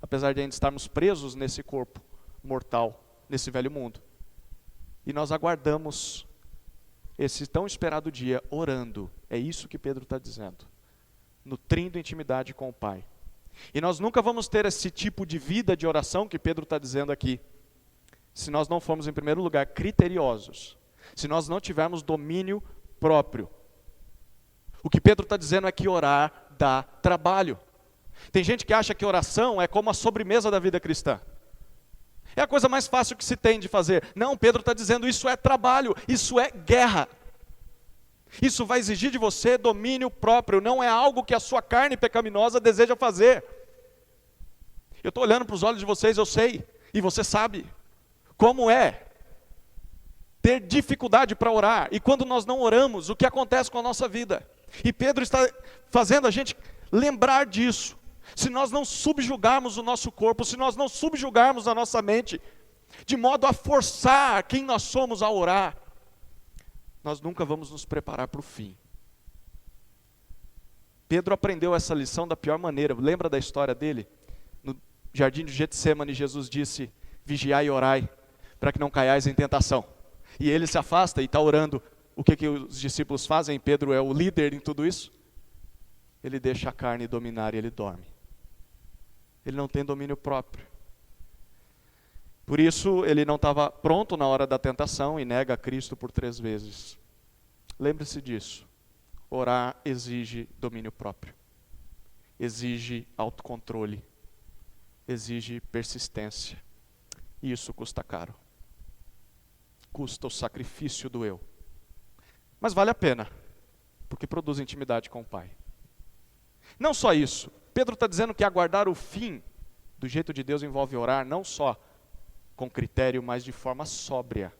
apesar de ainda estarmos presos nesse corpo mortal, nesse velho mundo. E nós aguardamos esse tão esperado dia orando. É isso que Pedro está dizendo. Nutrindo intimidade com o Pai. E nós nunca vamos ter esse tipo de vida de oração que Pedro está dizendo aqui, se nós não formos, em primeiro lugar, criteriosos. Se nós não tivermos domínio próprio. O que Pedro está dizendo é que orar dá trabalho. Tem gente que acha que oração é como a sobremesa da vida cristã. É a coisa mais fácil que se tem de fazer. Não, Pedro está dizendo, isso é trabalho, isso é guerra. Isso vai exigir de você domínio próprio, não é algo que a sua carne pecaminosa deseja fazer. Eu estou olhando para os olhos de vocês, eu sei, e você sabe como é ter dificuldade para orar. E quando nós não oramos, o que acontece com a nossa vida? E Pedro está fazendo a gente lembrar disso. Se nós não subjugarmos o nosso corpo, se nós não subjugarmos a nossa mente, de modo a forçar quem nós somos a orar, nós nunca vamos nos preparar para o fim. Pedro aprendeu essa lição da pior maneira. Lembra da história dele? No jardim de Getsêmani, Jesus disse, vigiai e orai, para que não caiais em tentação. E ele se afasta e está orando. O que os discípulos fazem? Pedro é o líder em tudo isso. Ele deixa a carne dominar e ele dorme. Ele não tem domínio próprio. Por isso, ele não estava pronto na hora da tentação e nega a Cristo por 3 vezes. Lembre-se disso. Orar exige domínio próprio. Exige autocontrole. Exige persistência. E isso custa caro. Custa o sacrifício do eu. Mas vale a pena, porque produz intimidade com o Pai. Não só isso. Pedro está dizendo que aguardar o fim do jeito de Deus envolve orar não só com critério, mas de forma sóbria.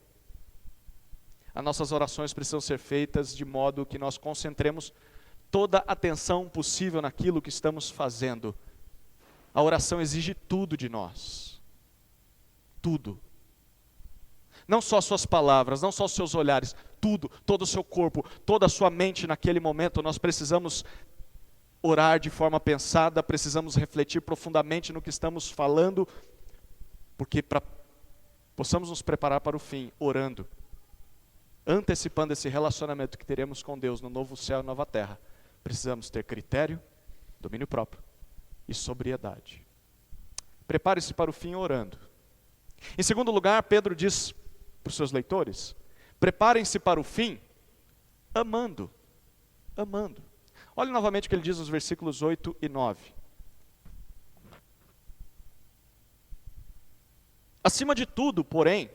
As nossas orações precisam ser feitas de modo que nós concentremos toda a atenção possível naquilo que estamos fazendo. A oração exige tudo de nós. Tudo. Não só suas palavras, não só seus olhares, tudo, todo o seu corpo, toda a sua mente naquele momento. Nós precisamos orar de forma pensada, precisamos refletir profundamente no que estamos falando, porque possamos nos preparar para o fim, orando, antecipando esse relacionamento que teremos com Deus no novo céu e nova terra. Precisamos ter critério, domínio próprio e sobriedade. Prepare-se para o fim orando. Em segundo lugar, Pedro diz para os seus leitores, preparem-se para o fim amando. Amando. Olhe novamente o que ele diz nos versículos 8 e 9. Acima de tudo, porém,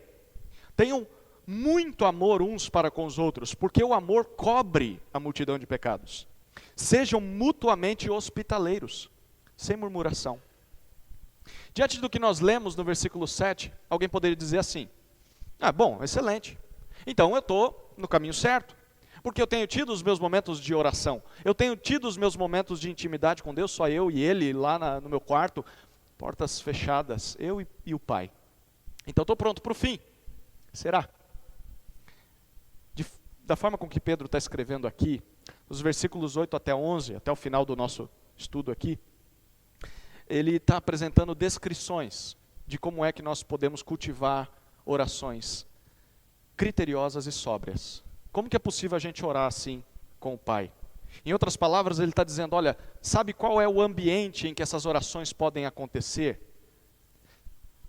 tenham muito amor uns para com os outros, porque o amor cobre a multidão de pecados. Sejam mutuamente hospitaleiros, sem murmuração. Diante do que nós lemos no versículo 7, alguém poderia dizer assim, bom, excelente. Então eu estou no caminho certo, porque eu tenho tido os meus momentos de oração, eu tenho tido os meus momentos de intimidade com Deus, só eu e Ele lá no meu quarto, portas fechadas, eu e o Pai. Então estou pronto para o fim. Será? Da forma com que Pedro está escrevendo aqui, os versículos 8 até 11, até o final do nosso estudo aqui, ele está apresentando descrições de como é que nós podemos cultivar orações criteriosas e sóbrias. Como que é possível a gente orar assim com o Pai? Em outras palavras, ele está dizendo, olha, sabe qual é o ambiente em que essas orações podem acontecer?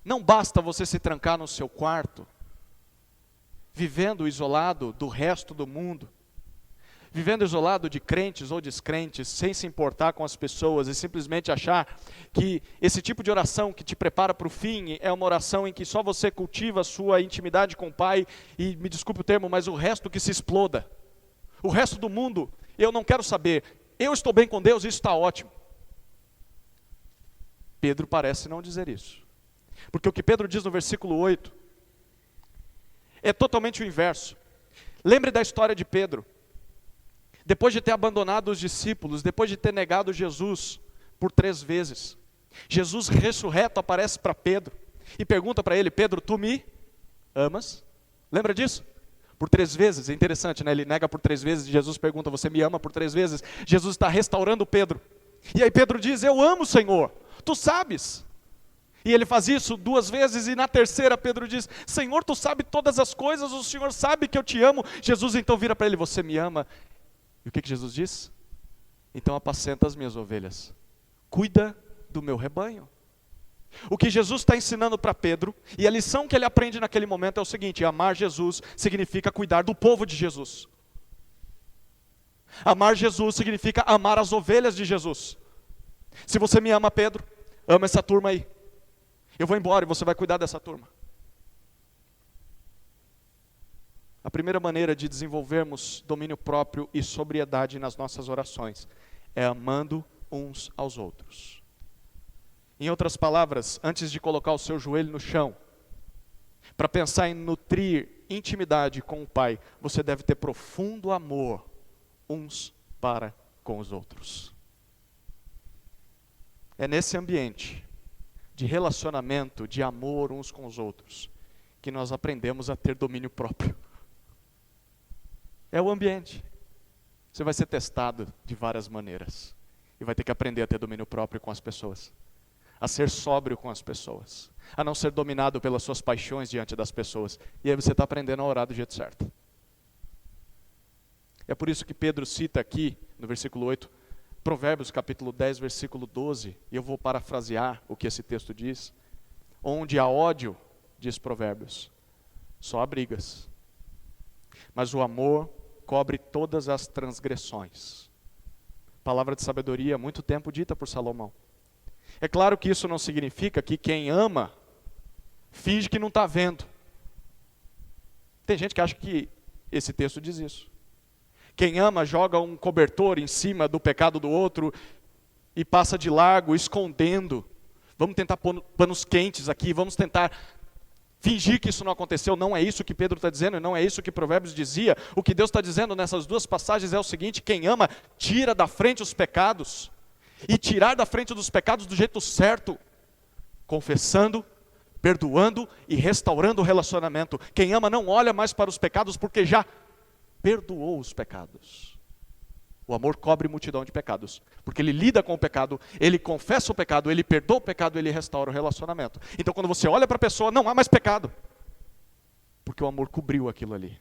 Não basta você se trancar no seu quarto, vivendo isolado do resto do mundo, vivendo isolado de crentes ou descrentes, sem se importar com as pessoas e simplesmente achar que esse tipo de oração que te prepara para o fim é uma oração em que só você cultiva a sua intimidade com o Pai e, me desculpe o termo, mas o resto que se exploda. O resto do mundo, eu não quero saber. Eu estou bem com Deus, isso está ótimo. Pedro parece não dizer isso. Porque o que Pedro diz no versículo 8 é totalmente o inverso. Lembre da história de Pedro. Depois de ter abandonado os discípulos, depois de ter negado Jesus por 3 vezes, Jesus ressurreto aparece para Pedro e pergunta para ele: Pedro, tu me amas? Lembra disso? Por 3 vezes, é interessante, né? Ele nega por 3 vezes e Jesus pergunta: você me ama por 3 vezes? Jesus está restaurando Pedro. E aí Pedro diz: eu amo o Senhor, tu sabes. E ele faz isso 2 vezes e na terceira Pedro diz: Senhor, tu sabe todas as coisas, o Senhor sabe que eu te amo. Jesus então vira para ele: você me ama? E o que Jesus diz? Então apacenta as minhas ovelhas, cuida do meu rebanho. O que Jesus está ensinando para Pedro, e a lição que ele aprende naquele momento é o seguinte: amar Jesus significa cuidar do povo de Jesus. Amar Jesus significa amar as ovelhas de Jesus. Se você me ama, Pedro, ama essa turma aí. Eu vou embora e você vai cuidar dessa turma. A primeira maneira de desenvolvermos domínio próprio e sobriedade nas nossas orações é amando uns aos outros. Em outras palavras, antes de colocar o seu joelho no chão, para pensar em nutrir intimidade com o Pai, você deve ter profundo amor uns para com os outros. É nesse ambiente de relacionamento, de amor uns com os outros, que nós aprendemos a ter domínio próprio. É o ambiente. Você vai ser testado de várias maneiras. E vai ter que aprender a ter domínio próprio com as pessoas. A ser sóbrio com as pessoas. A não ser dominado pelas suas paixões diante das pessoas. E aí você está aprendendo a orar do jeito certo. É por isso que Pedro cita aqui, no versículo 8, Provérbios capítulo 10, versículo 12. E eu vou parafrasear o que esse texto diz. Onde há ódio, diz Provérbios, só há brigas. Mas o amor cobre todas as transgressões. Palavra de sabedoria há muito tempo dita por Salomão. É claro que isso não significa que quem ama finge que não está vendo. Tem gente que acha que esse texto diz isso. Quem ama joga um cobertor em cima do pecado do outro e passa de largo, escondendo. Vamos tentar pôr panos quentes aqui, vamos tentar fingir que isso não aconteceu. Não é isso que Pedro está dizendo, e não é isso que Provérbios dizia. O que Deus está dizendo nessas 2 passagens é o seguinte: quem ama, tira da frente os pecados. E tirar da frente dos pecados do jeito certo. Confessando, perdoando e restaurando o relacionamento. Quem ama não olha mais para os pecados porque já perdoou os pecados. O amor cobre multidão de pecados. Porque ele lida com o pecado, ele confessa o pecado, ele perdoa o pecado, ele restaura o relacionamento. Então quando você olha para a pessoa, não há mais pecado. Porque o amor cobriu aquilo ali.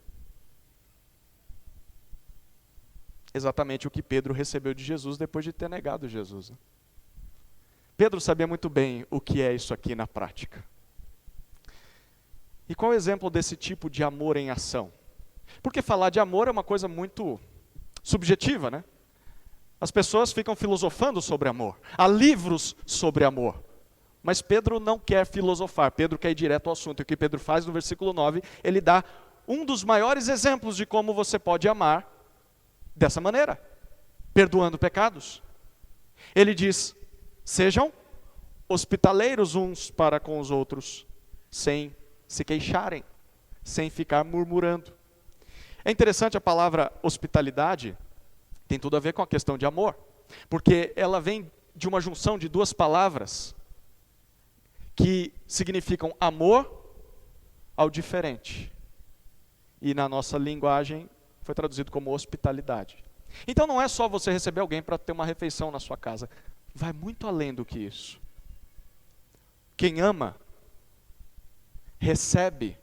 Exatamente o que Pedro recebeu de Jesus depois de ter negado Jesus. Pedro sabia muito bem o que é isso aqui na prática. E qual é o exemplo desse tipo de amor em ação? Porque falar de amor é uma coisa muito subjetiva, né? As pessoas ficam filosofando sobre amor. Há livros sobre amor. Mas Pedro não quer filosofar, Pedro quer ir direto ao assunto. E o que Pedro faz no versículo 9, ele dá um dos maiores exemplos de como você pode amar dessa maneira, perdoando pecados. Ele diz: sejam hospitaleiros uns para com os outros, sem se queixarem, sem ficar murmurando. É interessante, a palavra hospitalidade tem tudo a ver com a questão de amor, porque ela vem de uma junção de 2 palavras que significam amor ao diferente. E na nossa linguagem foi traduzido como hospitalidade. Então não é só você receber alguém para ter uma refeição na sua casa. Vai muito além do que isso. Quem ama, recebe,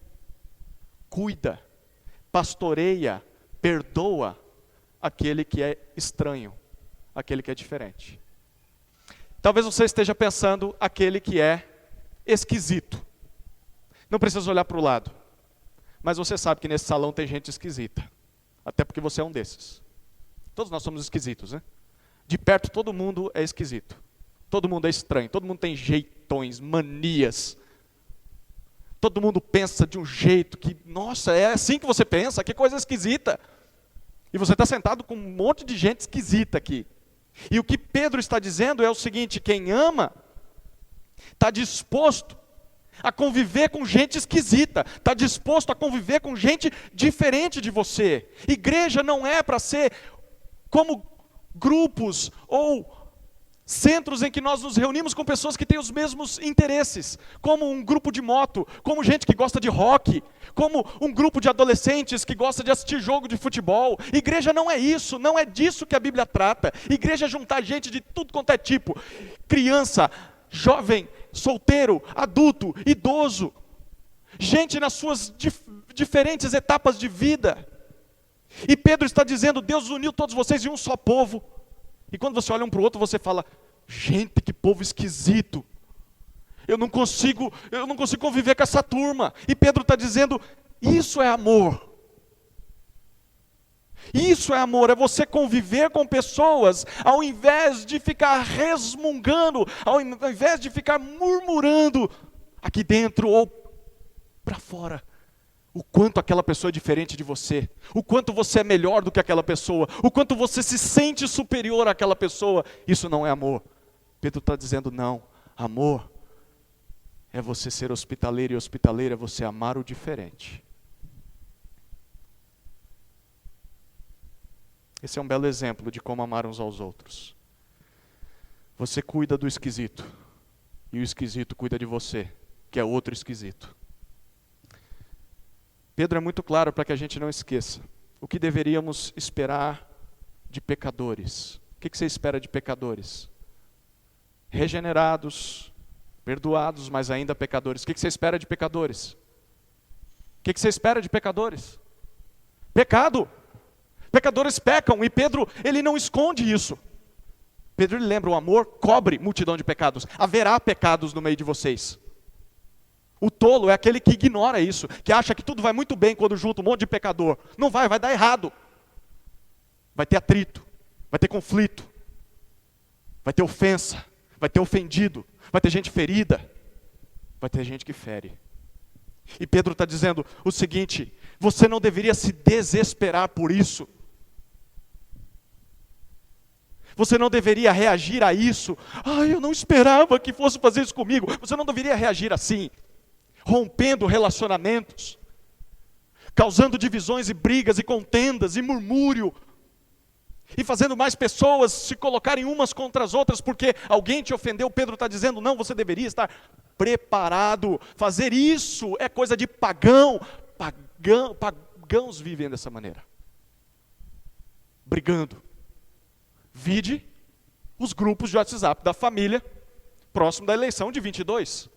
cuida, pastoreia, perdoa aquele que é estranho, aquele que é diferente. Talvez você esteja pensando aquele que é esquisito. Não precisa olhar para o lado. Mas você sabe que nesse salão tem gente esquisita. Até porque você é um desses. Todos nós somos esquisitos, né? De perto todo mundo é esquisito. Todo mundo é estranho, todo mundo tem jeitões, manias. Todo mundo pensa de um jeito que, nossa, é assim que você pensa? Que coisa esquisita. E você está sentado com um monte de gente esquisita aqui. E o que Pedro está dizendo é o seguinte: quem ama está disposto a conviver com gente esquisita, está disposto a conviver com gente diferente de você. Igreja não é para ser como grupos ou centros em que nós nos reunimos com pessoas que têm os mesmos interesses, como um grupo de moto, como gente que gosta de rock, como um grupo de adolescentes que gosta de assistir jogo de futebol. Igreja não é isso, não é disso que a Bíblia trata. Igreja é juntar gente de tudo quanto é tipo, criança, jovem, solteiro, adulto, idoso, gente nas suas diferentes etapas de vida. E Pedro está dizendo: Deus uniu todos vocês em um só povo. E quando você olha um para o outro, você fala: gente, que povo esquisito. Eu não consigo conviver com essa turma. E Pedro está dizendo: isso é amor. Isso é amor, é você conviver com pessoas, ao invés de ficar resmungando, ao invés de ficar murmurando aqui dentro ou para fora, o quanto aquela pessoa é diferente de você, o quanto você é melhor do que aquela pessoa, o quanto você se sente superior àquela pessoa. Isso não é amor. Pedro está dizendo: não, amor é você ser hospitaleiro, e hospitaleiro é você amar o diferente. Esse é um belo exemplo de como amar uns aos outros. Você cuida do esquisito, e o esquisito cuida de você, que é outro esquisito. Pedro é muito claro para que a gente não esqueça o que deveríamos esperar de pecadores. O que você espera de pecadores? Regenerados, perdoados, mas ainda pecadores. O que você espera de pecadores? O que você espera de pecadores? Pecado. Pecadores pecam, e Pedro, ele não esconde isso. Pedro, ele lembra: o amor cobre multidão de pecados. Haverá pecados no meio de vocês. O tolo é aquele que ignora isso, que acha que tudo vai muito bem quando junta um monte de pecador. Não vai dar errado. Vai ter atrito, vai ter conflito, vai ter ofensa, vai ter ofendido, vai ter gente ferida, vai ter gente que fere. E Pedro está dizendo o seguinte: você não deveria se desesperar por isso. Você não deveria reagir a isso. Eu não esperava que fosse fazer isso comigo. Você não deveria reagir assim, rompendo relacionamentos, causando divisões e brigas e contendas e murmúrio, e fazendo mais pessoas se colocarem umas contra as outras porque alguém te ofendeu. Pedro está dizendo: não, você deveria estar preparado. Fazer isso é coisa de pagão. Pagãos vivem dessa maneira, brigando. Vide os grupos de WhatsApp da família, próximo da eleição de 22.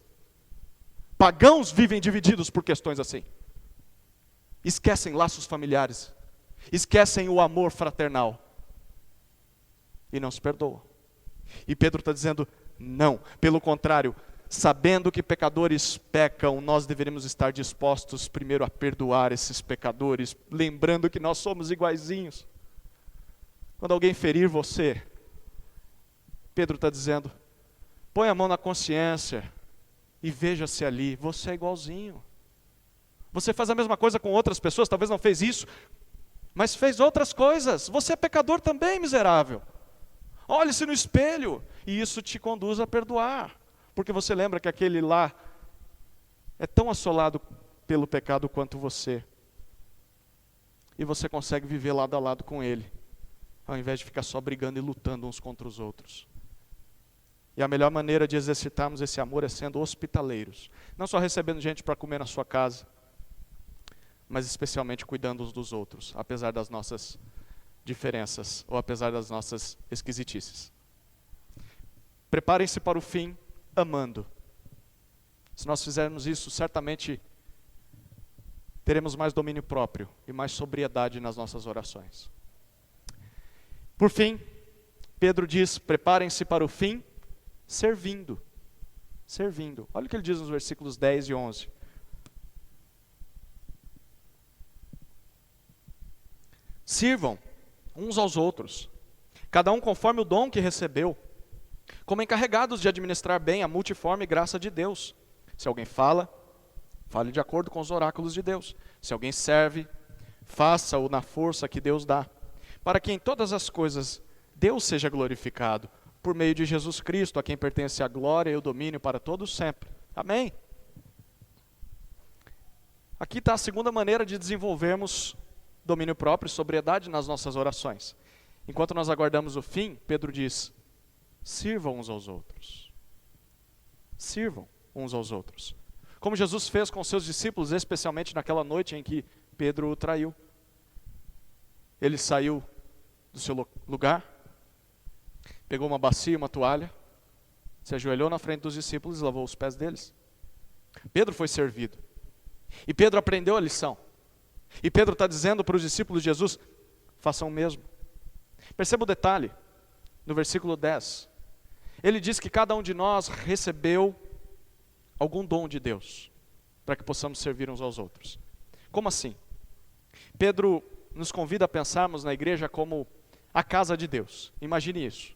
Pagãos vivem divididos por questões assim. Esquecem laços familiares, esquecem o amor fraternal, e não se perdoam. E Pedro está dizendo: não, pelo contrário, sabendo que pecadores pecam, nós deveríamos estar dispostos primeiro a perdoar esses pecadores, lembrando que nós somos iguaizinhos. Quando alguém ferir você, Pedro está dizendo: põe a mão na consciência e veja-se ali, você é igualzinho. Você faz a mesma coisa com outras pessoas, talvez não fez isso, mas fez outras coisas. Você é pecador também, miserável. Olhe-se no espelho, e isso te conduz a perdoar, porque você lembra que aquele lá é tão assolado pelo pecado quanto você, e você consegue viver lado a lado com ele, ao invés de ficar só brigando e lutando uns contra os outros. E a melhor maneira de exercitarmos esse amor é sendo hospitaleiros, não só recebendo gente para comer na sua casa, mas especialmente cuidando uns dos outros, apesar das nossas diferenças, ou apesar das nossas esquisitices. Preparem-se para o fim amando. Se nós fizermos isso, certamente teremos mais domínio próprio e mais sobriedade nas nossas orações. Por fim, Pedro diz: preparem-se para o fim servindo. Servindo. Olha o que ele diz nos versículos 10 e 11. Sirvam uns aos outros, cada um conforme o dom que recebeu, como encarregados de administrar bem a multiforme graça de Deus. Se alguém fala, fale de acordo com os oráculos de Deus. Se alguém serve, faça-o na força que Deus dá, para que em todas as coisas Deus seja glorificado, por meio de Jesus Cristo, a quem pertence a glória e o domínio para todos sempre. Amém? Aqui está a segunda maneira de desenvolvermos domínio próprio e sobriedade nas nossas orações. Enquanto nós aguardamos o fim, Pedro diz: sirvam uns aos outros. Sirvam uns aos outros. Como Jesus fez com seus discípulos, especialmente naquela noite em que Pedro o traiu. Ele saiu do seu lugar, pegou uma bacia e uma toalha, se ajoelhou na frente dos discípulos e lavou os pés deles. Pedro foi servido. E Pedro aprendeu a lição. E Pedro está dizendo para os discípulos de Jesus: façam o mesmo. Perceba o detalhe, no versículo 10. Ele diz que cada um de nós recebeu algum dom de Deus, para que possamos servir uns aos outros. Como assim? Pedro nos convida a pensarmos na igreja como a casa de Deus. Imagine isso.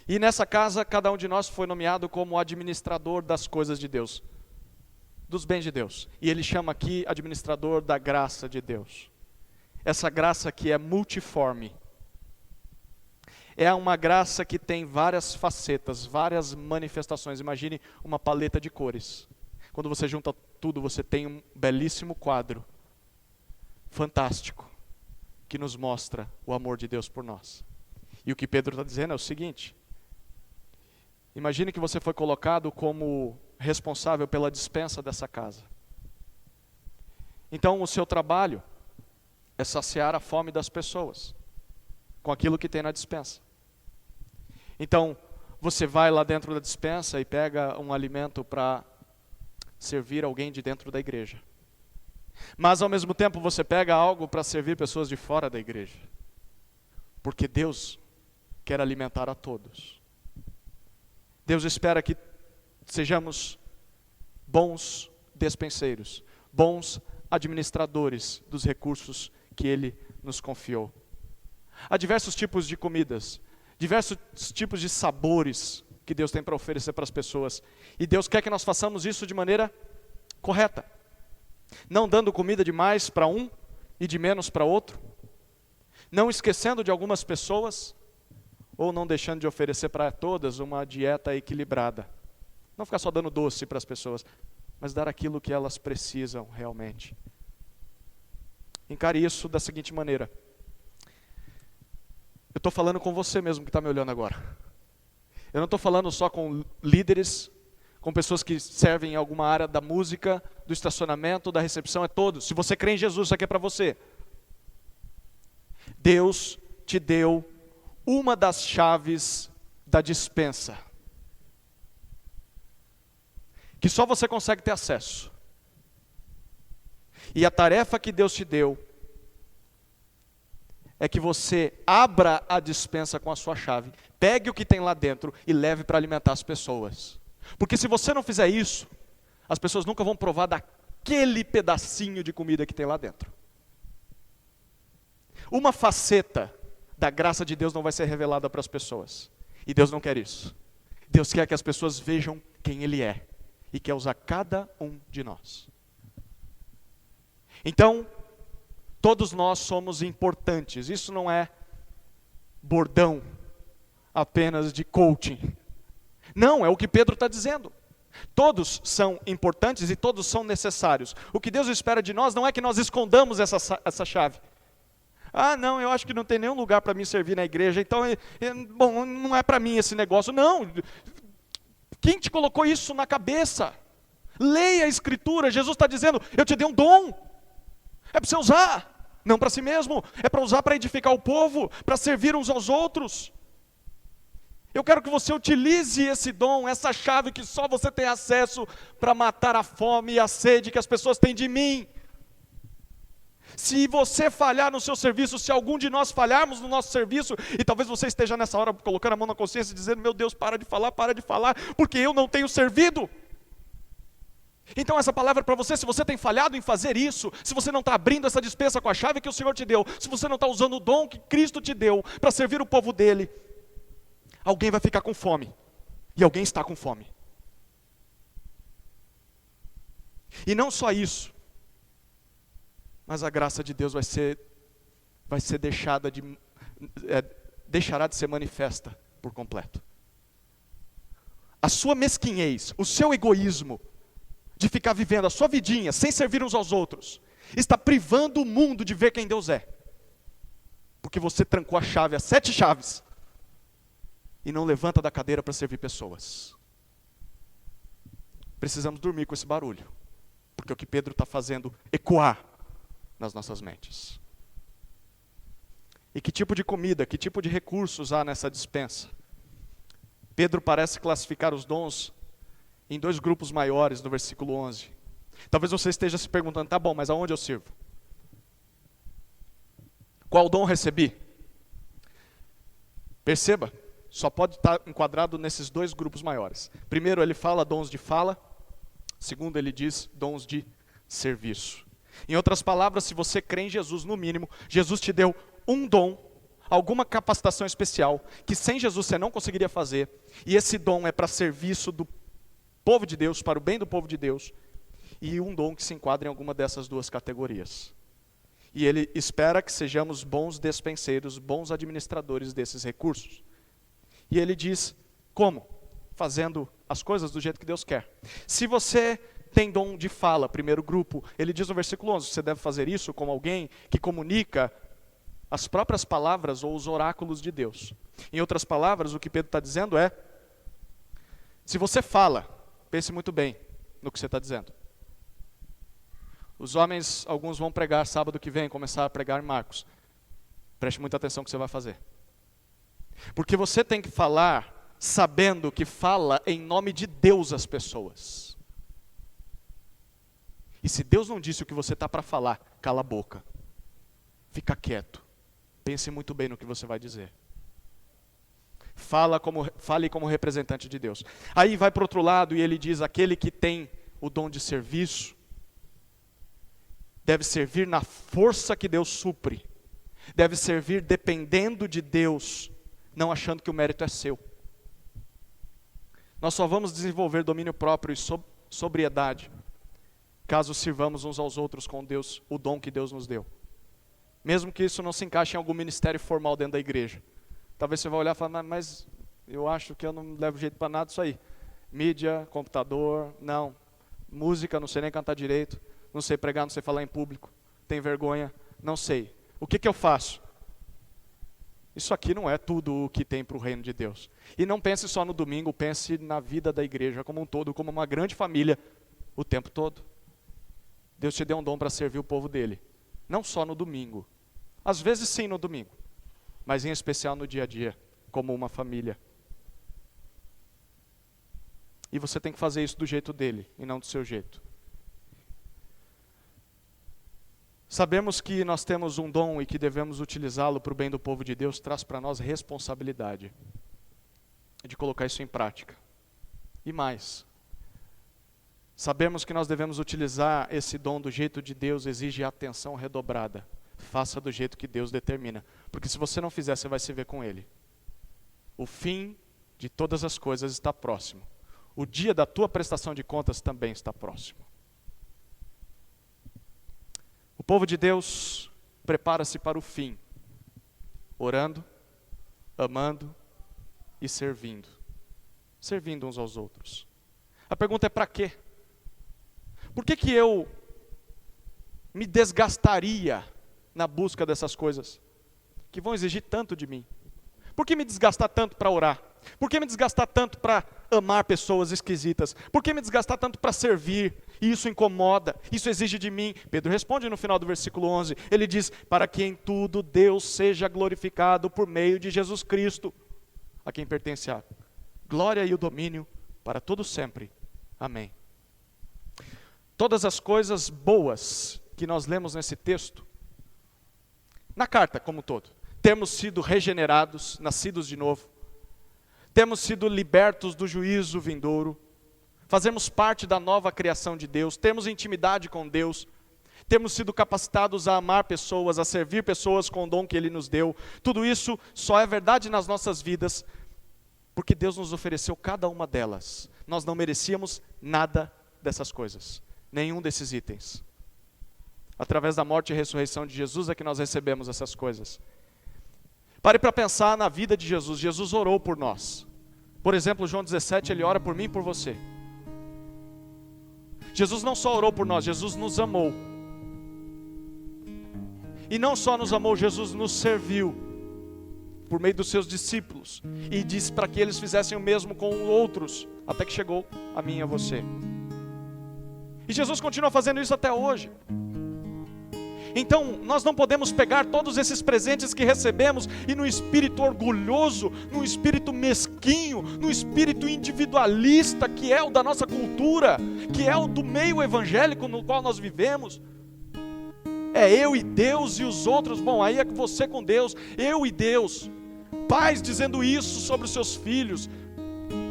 E nessa casa, cada um de nós foi nomeado como administrador das coisas de Deus, dos bens de Deus. E ele chama aqui administrador da graça de Deus. Essa graça que é multiforme. É uma graça que tem várias facetas, várias manifestações. Imagine uma paleta de cores. Quando você junta tudo, você tem um belíssimo quadro, fantástico, que nos mostra o amor de Deus por nós. E o que Pedro está dizendo é o seguinte: imagine que você foi colocado como responsável pela despensa dessa casa. Então o seu trabalho é saciar a fome das pessoas com aquilo que tem na despensa. Então, você vai lá dentro da despensa e pega um alimento para servir alguém de dentro da igreja. Mas ao mesmo tempo você pega algo para servir pessoas de fora da igreja. Porque Deus quer alimentar a todos. Deus espera que sejamos bons despenseiros, bons administradores dos recursos que Ele nos confiou. Há diversos tipos de comidas, diversos tipos de sabores que Deus tem para oferecer para as pessoas. E Deus quer que nós façamos isso de maneira correta. Não dando comida demais para um e de menos para outro. Não esquecendo de algumas pessoas, ou não deixando de oferecer para todas uma dieta equilibrada. Não ficar só dando doce para as pessoas, mas dar aquilo que elas precisam realmente. Encare isso da seguinte maneira: eu estou falando com você mesmo que está me olhando agora. Eu não estou falando só com líderes, com pessoas que servem em alguma área da música, do estacionamento, da recepção, é todos. Se você crê em Jesus, isso aqui é para você. Deus te deu uma das chaves da despensa, que só você consegue ter acesso. E a tarefa que Deus te deu é que você abra a despensa com a sua chave, pegue o que tem lá dentro e leve para alimentar as pessoas. Porque se você não fizer isso, as pessoas nunca vão provar daquele pedacinho de comida que tem lá dentro. Uma faceta da graça de Deus não vai ser revelada para as pessoas. E Deus não quer isso. Deus quer que as pessoas vejam quem Ele é e quer usar cada um de nós. Então, todos nós somos importantes. Isso não é bordão apenas de coaching. Não, é o que Pedro está dizendo. Todos são importantes e todos são necessários. O que Deus espera de nós não é que nós escondamos essa chave. Ah, não, eu acho que não tem nenhum lugar para mim servir na igreja, então, bom, não é para mim esse negócio. Não, quem te colocou isso na cabeça? Leia a Escritura, Jesus está dizendo, eu te dei um dom. É para você usar, não para si mesmo. É para usar para edificar o povo, para servir uns aos outros. Eu quero que você utilize esse dom, essa chave que só você tem acesso para matar a fome e a sede que as pessoas têm de mim. Se você falhar no seu serviço, se algum de nós falharmos no nosso serviço, e talvez você esteja nessa hora colocando a mão na consciência e dizendo, meu Deus, para de falar, porque eu não tenho servido. Então essa palavra é para você, se você tem falhado em fazer isso, se você não está abrindo essa despensa com a chave que o Senhor te deu, se você não está usando o dom que Cristo te deu para servir o povo dele, alguém vai ficar com fome. E alguém está com fome. E não só isso, mas a graça de Deus deixará de ser manifesta por completo. A sua mesquinhez, o seu egoísmo, de ficar vivendo a sua vidinha, sem servir uns aos outros, está privando o mundo de ver quem Deus é. Porque você trancou a chave, as 7 chaves, e não levanta da cadeira para servir pessoas. Precisamos dormir com esse barulho, porque o que Pedro está fazendo ecoar nas nossas mentes. E que tipo de comida, que tipo de recursos há nessa despensa? Pedro parece classificar os dons em 2 grupos maiores no versículo 11. Talvez você esteja se perguntando, tá bom, mas aonde eu sirvo? Qual dom recebi? Perceba, só pode estar enquadrado nesses 2 grupos maiores. Primeiro ele fala dons de fala, segundo ele diz dons de serviço. Em outras palavras, se você crê em Jesus, no mínimo, Jesus te deu um dom, alguma capacitação especial, que sem Jesus você não conseguiria fazer, e esse dom é para serviço do povo de Deus, para o bem do povo de Deus, e um dom que se enquadra em alguma dessas 2 categorias. E ele espera que sejamos bons despenseiros, bons administradores desses recursos. E ele diz, como? Fazendo as coisas do jeito que Deus quer. Se você tem dom de fala, primeiro grupo, ele diz no versículo 11, você deve fazer isso como alguém que comunica as próprias palavras ou os oráculos de Deus. Em outras palavras, o que Pedro está dizendo é, se você fala, pense muito bem no que você está dizendo. Os homens, alguns vão pregar sábado que vem, começar a pregar em Marcos. Preste muita atenção no que você vai fazer. Porque você tem que falar sabendo que fala em nome de Deus às pessoas. E se Deus não disse o que você está para falar, cala a boca. Fica quieto. Pense muito bem no que você vai dizer. Fale como representante de Deus. Aí vai para o outro lado e ele diz, aquele que tem o dom de serviço, deve servir na força que Deus supre. Deve servir dependendo de Deus, não achando que o mérito é seu. Nós só vamos desenvolver domínio próprio e sobriedade, caso sirvamos uns aos outros com Deus, o dom que Deus nos deu. Mesmo que isso não se encaixe em algum ministério formal dentro da igreja. Talvez você vai olhar e falar, mas eu acho que eu não levo jeito para nada disso aí. Mídia, computador, não. Música, não sei nem cantar direito. Não sei pregar, não sei falar em público. Tenho vergonha, não sei. O que eu faço? Isso aqui não é tudo o que tem para o reino de Deus. E não pense só no domingo, pense na vida da igreja como um todo, como uma grande família, o tempo todo. Deus te deu um dom para servir o povo dele. Não só no domingo. Às vezes sim no domingo. Mas em especial no dia a dia, como uma família. E você tem que fazer isso do jeito dele, e não do seu jeito. Sabemos que nós temos um dom e que devemos utilizá-lo para o bem do povo de Deus, traz para nós responsabilidade de colocar isso em prática. E mais, sabemos que nós devemos utilizar esse dom do jeito de Deus, exige atenção redobrada. Faça do jeito que Deus determina, porque se você não fizer, você vai se ver com Ele. O fim de todas as coisas está próximo. O dia da tua prestação de contas também está próximo. O povo de Deus prepara-se para o fim, orando, amando e servindo. Servindo uns aos outros. A pergunta é para quê? Por que eu me desgastaria na busca dessas coisas que vão exigir tanto de mim? Por que me desgastar tanto para orar? Por que me desgastar tanto para amar pessoas esquisitas? Por que me desgastar tanto para servir? E isso incomoda, isso exige de mim. Pedro responde no final do versículo 11, ele diz, para que em tudo Deus seja glorificado por meio de Jesus Cristo, a quem pertence a glória e o domínio para todo sempre. Amém. Todas as coisas boas que nós lemos nesse texto, na carta como um todo, temos sido regenerados, nascidos de novo, temos sido libertos do juízo vindouro, fazermos parte da nova criação de Deus, termos intimidade com Deus, termos sido capacitados a amar pessoas, a servir pessoas com o dom que Ele nos deu. Tudo isso só é verdade nas nossas vidas, porque Deus nos ofereceu cada uma delas. Nós não merecíamos nada dessas coisas, nenhum desses itens. Através da morte e ressurreição de Jesus é que nós recebemos essas coisas. Pare para pensar na vida de Jesus. Jesus orou por nós. Por exemplo, João 17, Ele ora por mim e por você. Jesus não só orou por nós, Jesus nos amou. E não só nos amou, Jesus nos serviu por meio dos seus discípulos. E disse para que eles fizessem o mesmo com outros, até que chegou a mim e a você. E Jesus continua fazendo isso até hoje. Então, nós não podemos pegar todos esses presentes que recebemos e no espírito orgulhoso, no espírito mesquinho, no espírito individualista que é o da nossa cultura, que é o do meio evangélico no qual nós vivemos. É eu e Deus e os outros. Bom, aí é você com Deus, eu e Deus. Pais dizendo isso sobre os seus filhos,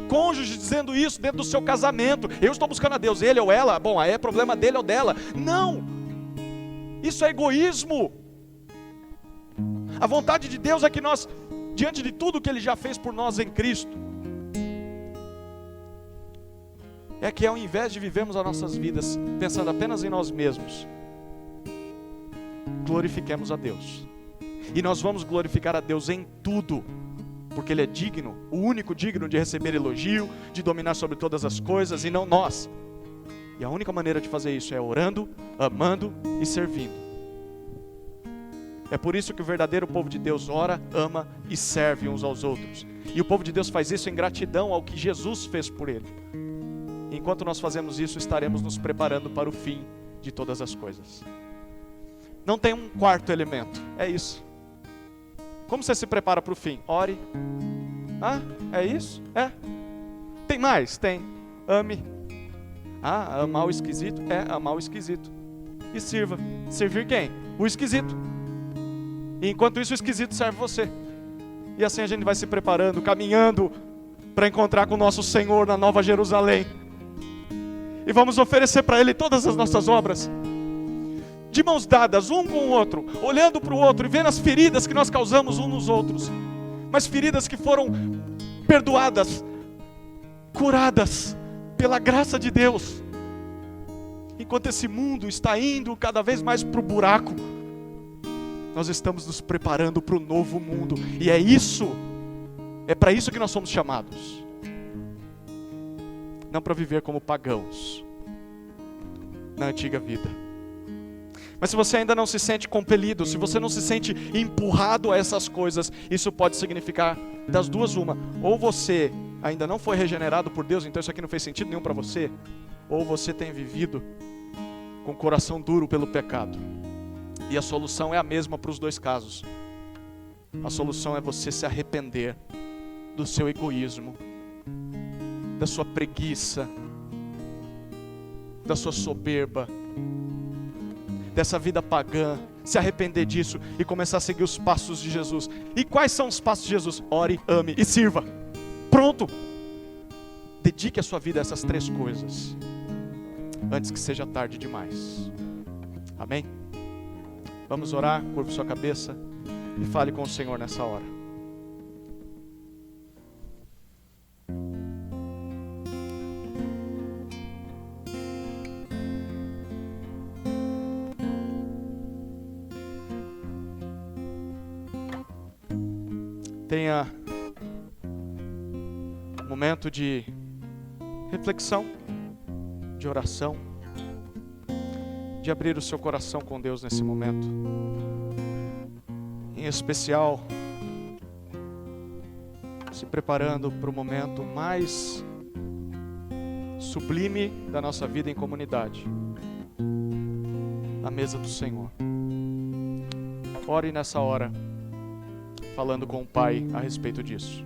cônjuge dizendo isso dentro do seu casamento. Eu estou buscando a Deus, ele ou ela, bom, aí é problema dele ou dela. Não! Isso é egoísmo. A vontade de Deus é que nós, diante de tudo que Ele já fez por nós em Cristo, é que ao invés de vivermos as nossas vidas pensando apenas em nós mesmos, glorifiquemos a Deus. E nós vamos glorificar a Deus em tudo, porque Ele é digno, o único digno de receber elogio, de dominar sobre todas as coisas, e não nós. E a única maneira de fazer isso é orando, amando e servindo. É por isso que o verdadeiro povo de Deus ora, ama e serve uns aos outros. E o povo de Deus faz isso em gratidão ao que Jesus fez por ele. Enquanto nós fazemos isso, estaremos nos preparando para o fim de todas as coisas. Não tem um quarto elemento, é isso. Como você se prepara para o fim? Ore. Ah, é isso? É. Tem mais? Tem. Ame. Ah, amar o esquisito? É, amar o esquisito. E sirva. Servir quem? O esquisito. E enquanto isso, o esquisito serve você. E assim a gente vai se preparando, caminhando para encontrar com o nosso Senhor na Nova Jerusalém. E vamos oferecer para Ele todas as nossas obras, de mãos dadas, um com o outro, olhando para o outro e vendo as feridas que nós causamos uns nos outros, mas feridas que foram perdoadas, curadas pela graça de Deus. Enquanto esse mundo está indo cada vez mais para o buraco, nós estamos nos preparando para o novo mundo. E é para isso que nós somos chamados. Não para viver como pagãos na antiga vida. Mas se você ainda não se sente compelido, se você não se sente empurrado a essas coisas, isso pode significar das duas uma. Ou você ainda não foi regenerado por Deus, então isso aqui não fez sentido nenhum para você. Ou você tem vivido com o coração duro pelo pecado. E a solução é a mesma para os dois casos. A solução é você se arrepender do seu egoísmo, da sua preguiça, da sua soberba, dessa vida pagã, se arrepender disso e começar a seguir os passos de Jesus. E quais são os passos de Jesus? Ore, ame e sirva. Pronto! Dedique a sua vida a essas três coisas, antes que seja tarde demais. Amém? Vamos orar, curva sua cabeça e fale com o Senhor nessa hora. Tenha um momento de reflexão, de oração, de abrir o seu coração com Deus nesse momento. Em especial, se preparando para o momento mais sublime da nossa vida em comunidade, a mesa do Senhor. Ore nessa hora, falando com o Pai a respeito disso.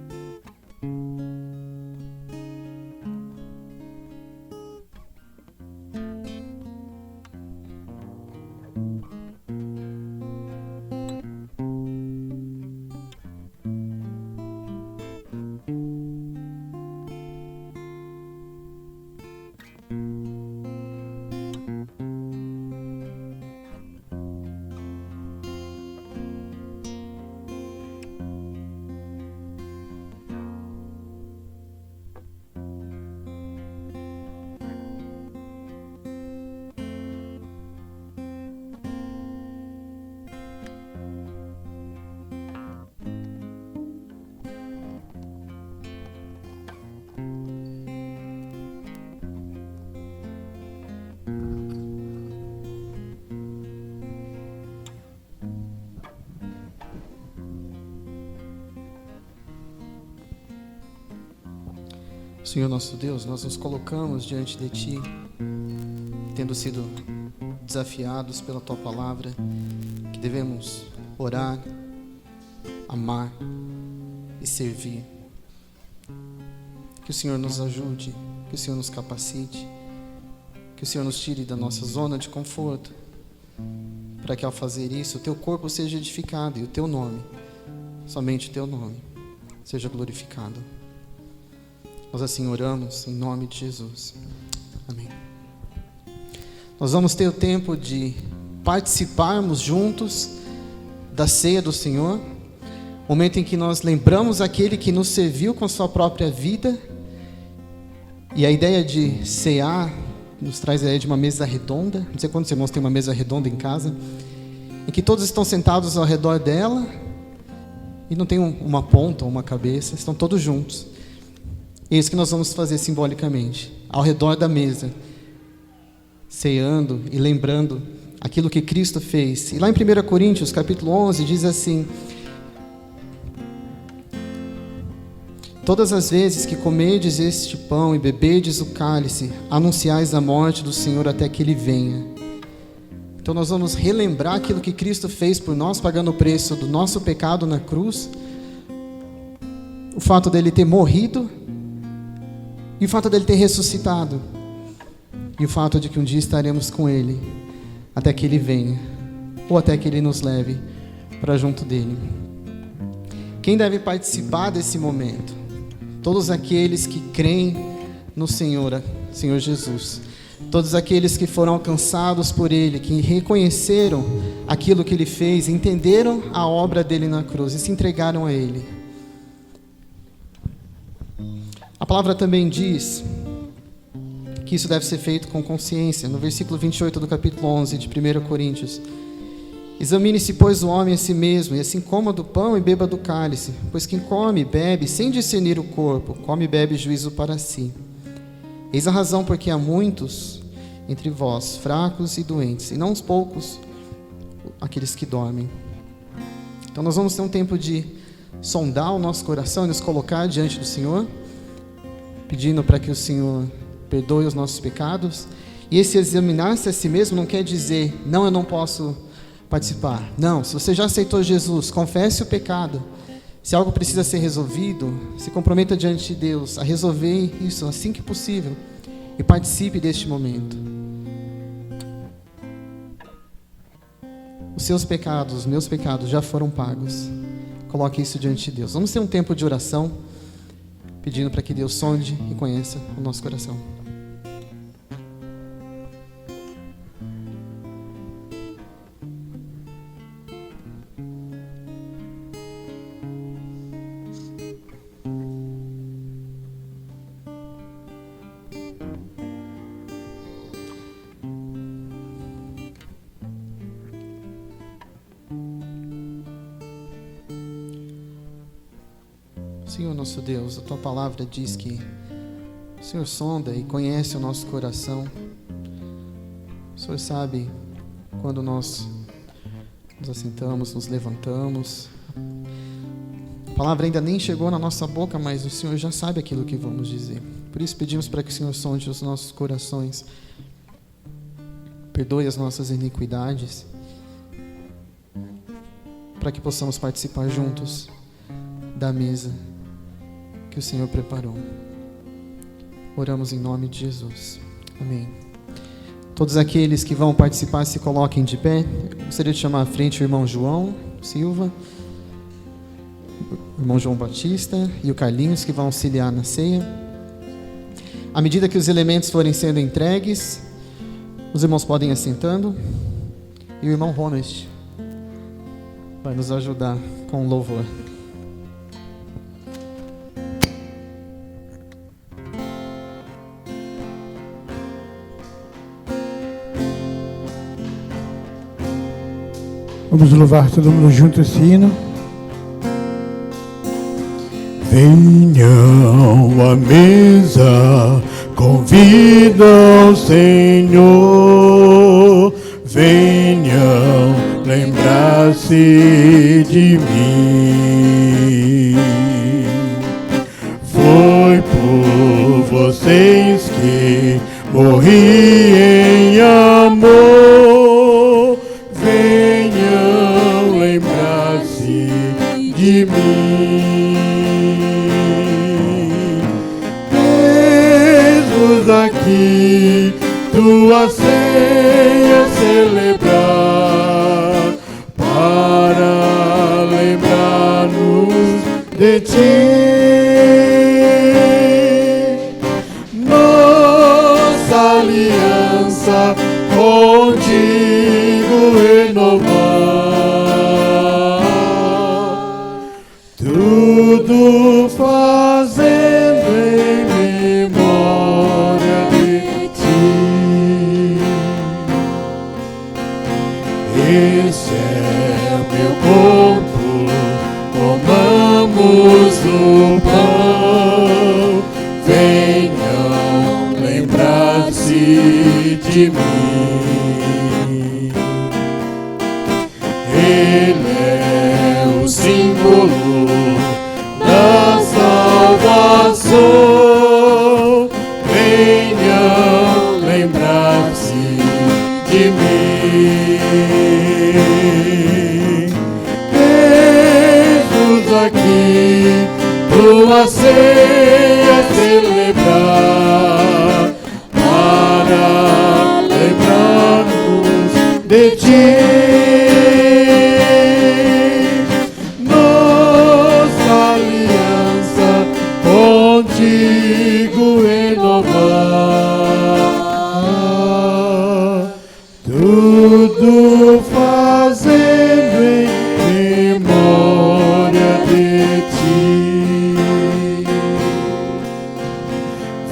Senhor nosso Deus, nós nos colocamos diante de Ti, tendo sido desafiados pela Tua palavra, que devemos orar, amar e servir. Que o Senhor nos ajude, que o Senhor nos capacite, que o Senhor nos tire da nossa zona de conforto, para que ao fazer isso, o Teu corpo seja edificado e o Teu nome, somente o Teu nome, seja glorificado. Nós assim oramos em nome de Jesus. Amém. Nós vamos ter o tempo de participarmos juntos da ceia do Senhor, momento em que nós lembramos aquele que nos serviu com sua própria vida. E a ideia de cear nos traz a ideia de uma mesa redonda. Não sei quantos irmãos têm uma mesa redonda em casa, em que todos estão sentados ao redor dela e não tem uma ponta ou uma cabeça, estão todos juntos. É isso que nós vamos fazer simbolicamente, ao redor da mesa, ceando e lembrando aquilo que Cristo fez. E lá em 1 Coríntios, capítulo 11, diz assim: todas as vezes que comerdes este pão e beberdes o cálice, anunciais a morte do Senhor até que Ele venha. Então nós vamos relembrar aquilo que Cristo fez por nós, pagando o preço do nosso pecado na cruz, o fato dele ter morrido, e o fato dele ter ressuscitado, e o fato de que um dia estaremos com Ele, até que Ele venha, ou até que Ele nos leve para junto dEle. Quem deve participar desse momento? Todos aqueles que creem no Senhor Jesus. Todos aqueles que foram alcançados por Ele, que reconheceram aquilo que Ele fez, entenderam a obra dEle na cruz e se entregaram a Ele. A palavra também diz que isso deve ser feito com consciência. No versículo 28 do capítulo 11 de 1 Coríntios. Examine-se, pois, o homem a si mesmo, e assim coma do pão e beba do cálice. Pois quem come e bebe, sem discernir o corpo, come e bebe juízo para si. Eis a razão porque há muitos entre vós, fracos e doentes, e não uns poucos aqueles que dormem. Então nós vamos ter um tempo de sondar o nosso coração e nos colocar diante do Senhor, pedindo para que o Senhor perdoe os nossos pecados. E esse examinar-se a si mesmo não quer dizer, não, eu não posso participar. Não, se você já aceitou Jesus, confesse o pecado. Se algo precisa ser resolvido, se comprometa diante de Deus a resolver isso assim que possível e participe deste momento. Os seus pecados, os meus pecados já foram pagos. Coloque isso diante de Deus. Vamos ter um tempo de oração, pedindo para que Deus sonde e conheça o nosso coração. Senhor nosso Deus, a Tua palavra diz que o Senhor sonda e conhece o nosso coração. O Senhor sabe quando nós nos assentamos, nos levantamos. A palavra ainda nem chegou na nossa boca, mas o Senhor já sabe aquilo que vamos dizer. Por isso pedimos para que o Senhor sonde os nossos corações, perdoe as nossas iniquidades, para que possamos participar juntos da mesa que o Senhor preparou. Oramos em nome de Jesus. Amém. Todos aqueles que vão participar se coloquem de pé. Eu gostaria de chamar à frente o irmão João Silva, o irmão João Batista e o Carlinhos, que vão auxiliar na ceia. À medida que os elementos forem sendo entregues, os irmãos podem ir assentando. E o irmão Ronest vai nos ajudar com o louvor. Vamos louvar todo mundo junto esse hino. Venham à mesa, convida ao Senhor. Venham lembrar-se de mim. Foi por inocentes que morri em amor, venham lembrar-se de mim. Jesus aqui, tua ceia celebrar, para lembrar-nos de ti. Nossa aliança contigo renovar, tudo fazendo em memória de ti. Esse é o meu corpo, comamos o pão, venham lembrar-se de mim. Ele é o símbolo da salvação, venham lembrar-se de mim. Jesus aqui, tua ceia celebrar, para lembrar-nos de ti. Nossa aliança contigo renovar, tudo fazendo em memória de ti.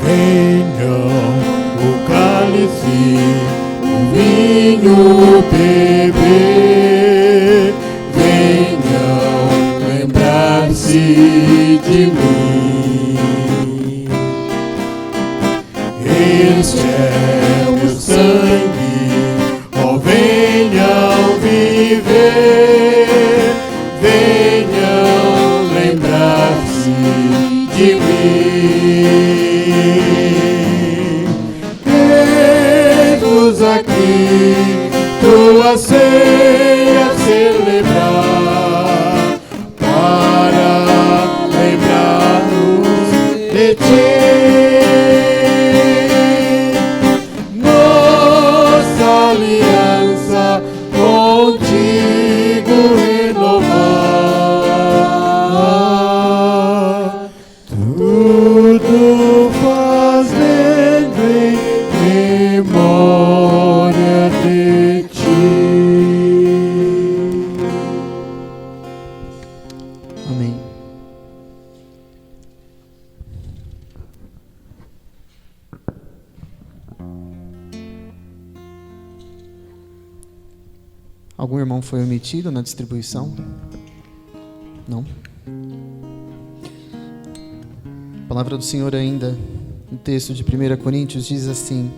Venham o cálice, o vinho beber, venham lembrar-se de mim. Este é o meu sangue, ó, venham viver, venham lembrar-se de mim. Jesus aqui, tua ceia celebrar, para lembrar-nos de ti. Nossa aliança contigo renovar, tudo fazendo em memória de ti. Amém. Algum irmão foi omitido na distribuição? Não? A palavra do Senhor ainda, no texto de 1 Coríntios, diz assim,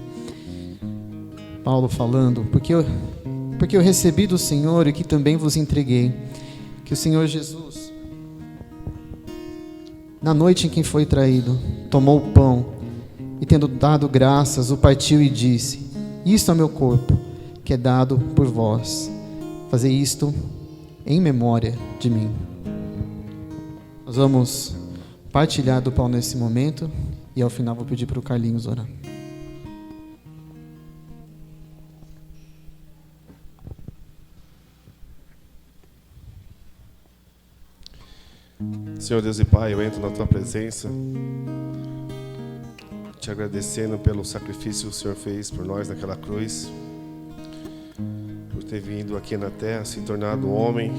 Paulo falando, porque eu recebi do Senhor e que também vos entreguei, que o Senhor Jesus, na noite em que foi traído, tomou o pão e, tendo dado graças, o partiu e disse, isto é meu corpo, que é dado por vós. Fazer isto em memória de mim. Nós vamos partilhar do pão nesse momento e ao final vou pedir para o Carlinhos orar. Senhor Deus e Pai, eu entro na Tua presença, te agradecendo pelo sacrifício que o Senhor fez por nós naquela cruz, por ter vindo aqui na terra, se tornado homem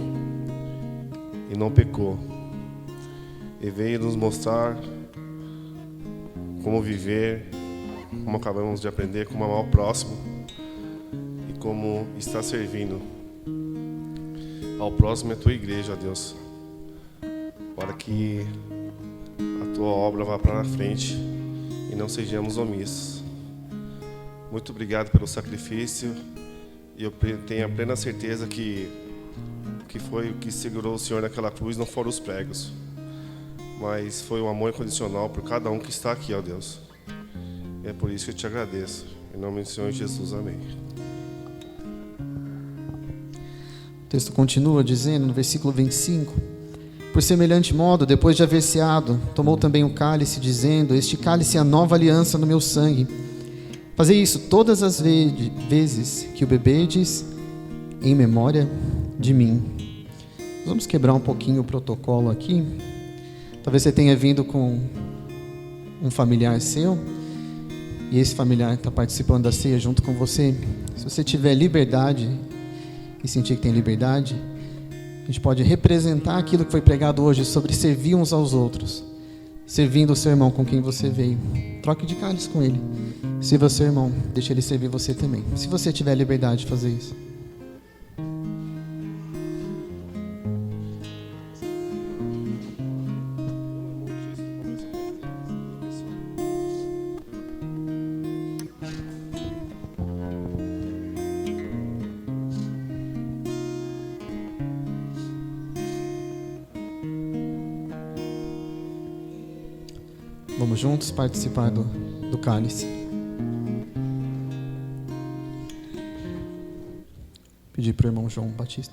e não pecou, e veio nos mostrar como viver, como acabamos de aprender, como amar o próximo e como estar servindo ao próximo e à Tua igreja, ó Deus, para que a Tua obra vá para frente e não sejamos omissos. Muito obrigado pelo sacrifício, e eu tenho a plena certeza que foi o que segurou o Senhor naquela cruz, não foram os pregos, mas foi o amor incondicional por cada um que está aqui, ó Deus. E é por isso que eu te agradeço. Em nome do Senhor Jesus, amém. O texto continua dizendo, no versículo 25: por semelhante modo, depois de haver ceado, tomou também o cálice, dizendo: este cálice é a nova aliança no meu sangue. Fazei isso todas as vezes que o beberdes, em memória de mim. Nós vamos quebrar um pouquinho o protocolo aqui. Talvez você tenha vindo com um familiar seu, e esse familiar está participando da ceia junto com você. Se você tiver liberdade e sentir que tem liberdade, a gente pode representar aquilo que foi pregado hoje sobre servir uns aos outros, servindo o seu irmão com quem você veio. Troque de cálice com ele, sirva o seu irmão, deixe ele servir você também, se você tiver liberdade de fazer isso. Vamos juntos participar do cálice. Pedir para o irmão João Batista.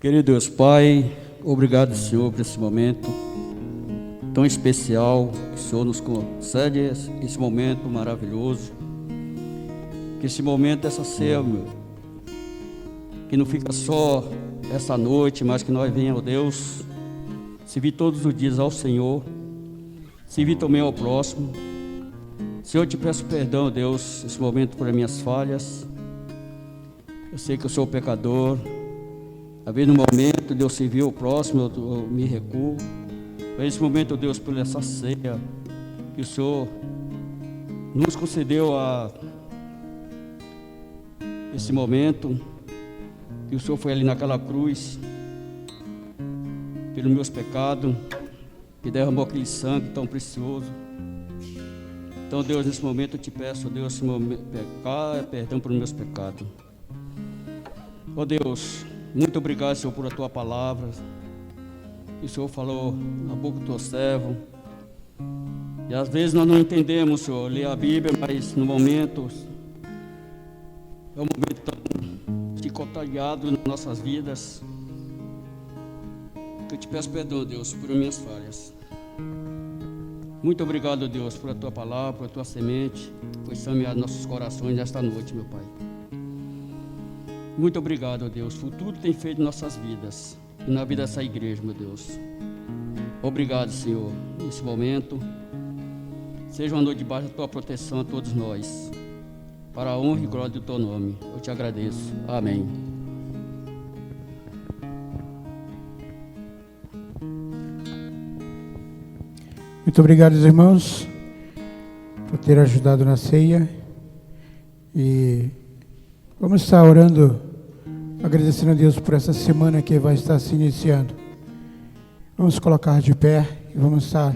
Querido Deus Pai, obrigado, Senhor, por esse momento tão especial que o Senhor nos concede, esse momento maravilhoso. Que esse momento, essa ceia, meu, que não fica só essa noite, mas que nós venhamos, Deus, servir todos os dias ao Senhor, servir também ao próximo. Senhor, eu te peço perdão, Deus, nesse momento por as minhas falhas. Eu sei que eu sou pecador. Às vezes, no momento de eu servir ao próximo, eu me recuo. Mas nesse momento, Deus, por essa ceia que o Senhor nos concedeu esse momento, que o Senhor foi ali naquela cruz pelos meus pecados, que derramou aquele sangue tão precioso. Então, Deus, nesse momento eu te peço, Deus, perdão pelos meus pecados. Ó Deus, muito obrigado, Senhor, por a tua palavra, que o Senhor falou na boca do teu servo. E às vezes nós não entendemos, Senhor, ler a Bíblia, mas no momento, é um momento tão chicoteado nas nossas vidas. Eu te peço perdão, Deus, por minhas falhas. Muito obrigado, Deus, por a tua palavra, por a tua semente, por semear nossos corações nesta noite, meu Pai. Muito obrigado, Deus, por tudo que tem feito em nossas vidas e na vida dessa igreja, meu Deus. Obrigado, Senhor, nesse momento. Seja uma noite debaixo da tua proteção a todos nós, para a honra e glória do teu nome. Eu te agradeço. Amém. Muito obrigado, irmãos, por ter ajudado na ceia. E vamos estar orando, agradecendo a Deus por essa semana que vai estar se iniciando. Vamos colocar de pé e vamos estar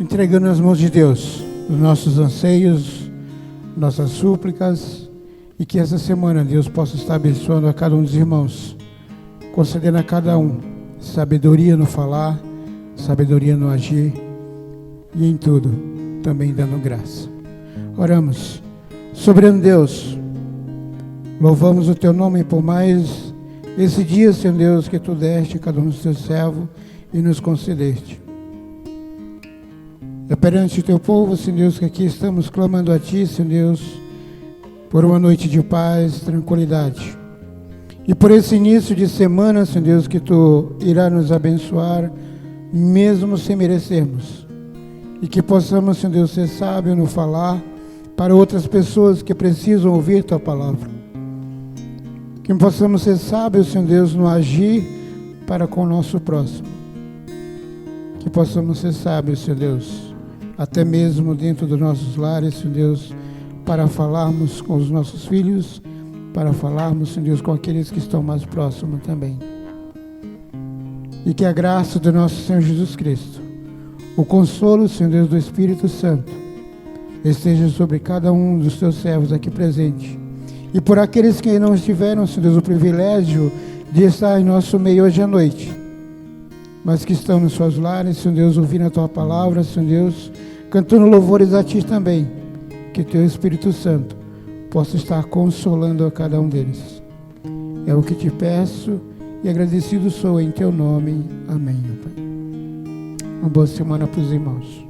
entregando nas mãos de Deus os nossos anseios, nossas súplicas, e que essa semana Deus possa estar abençoando a cada um dos irmãos, concedendo a cada um sabedoria no falar, sabedoria no agir e em tudo também dando graça. Oramos. Soberano Deus, louvamos o teu nome por mais esse dia, Senhor Deus, que tu deste a cada um dos teus servos e nos concedeste. É perante o teu povo, Senhor Deus, que aqui estamos clamando a ti, Senhor Deus, por uma noite de paz, tranquilidade. E por esse início de semana, Senhor Deus, que tu irá nos abençoar, mesmo sem merecermos, e que possamos, Senhor Deus, ser sábio no falar para outras pessoas que precisam ouvir tua palavra, que possamos ser sábios, Senhor Deus, no agir para com o nosso próximo, que possamos ser sábios, Senhor Deus, até mesmo dentro dos nossos lares, Senhor Deus, para falarmos com os nossos filhos, para falarmos, Senhor Deus, com aqueles que estão mais próximos também. E que a graça do nosso Senhor Jesus Cristo, o consolo, Senhor Deus, do Espírito Santo, esteja sobre cada um dos teus servos aqui presentes. E por aqueles que não estiveram, Senhor Deus, o privilégio de estar em nosso meio hoje à noite, mas que estão nos seus lares, Senhor Deus, ouvindo a Tua palavra, Senhor Deus, cantando louvores a Ti também, que Teu Espírito Santo possa estar consolando a cada um deles. É o que Te peço e agradecido sou em Teu nome. Amém, meu Pai. Uma boa semana para os irmãos.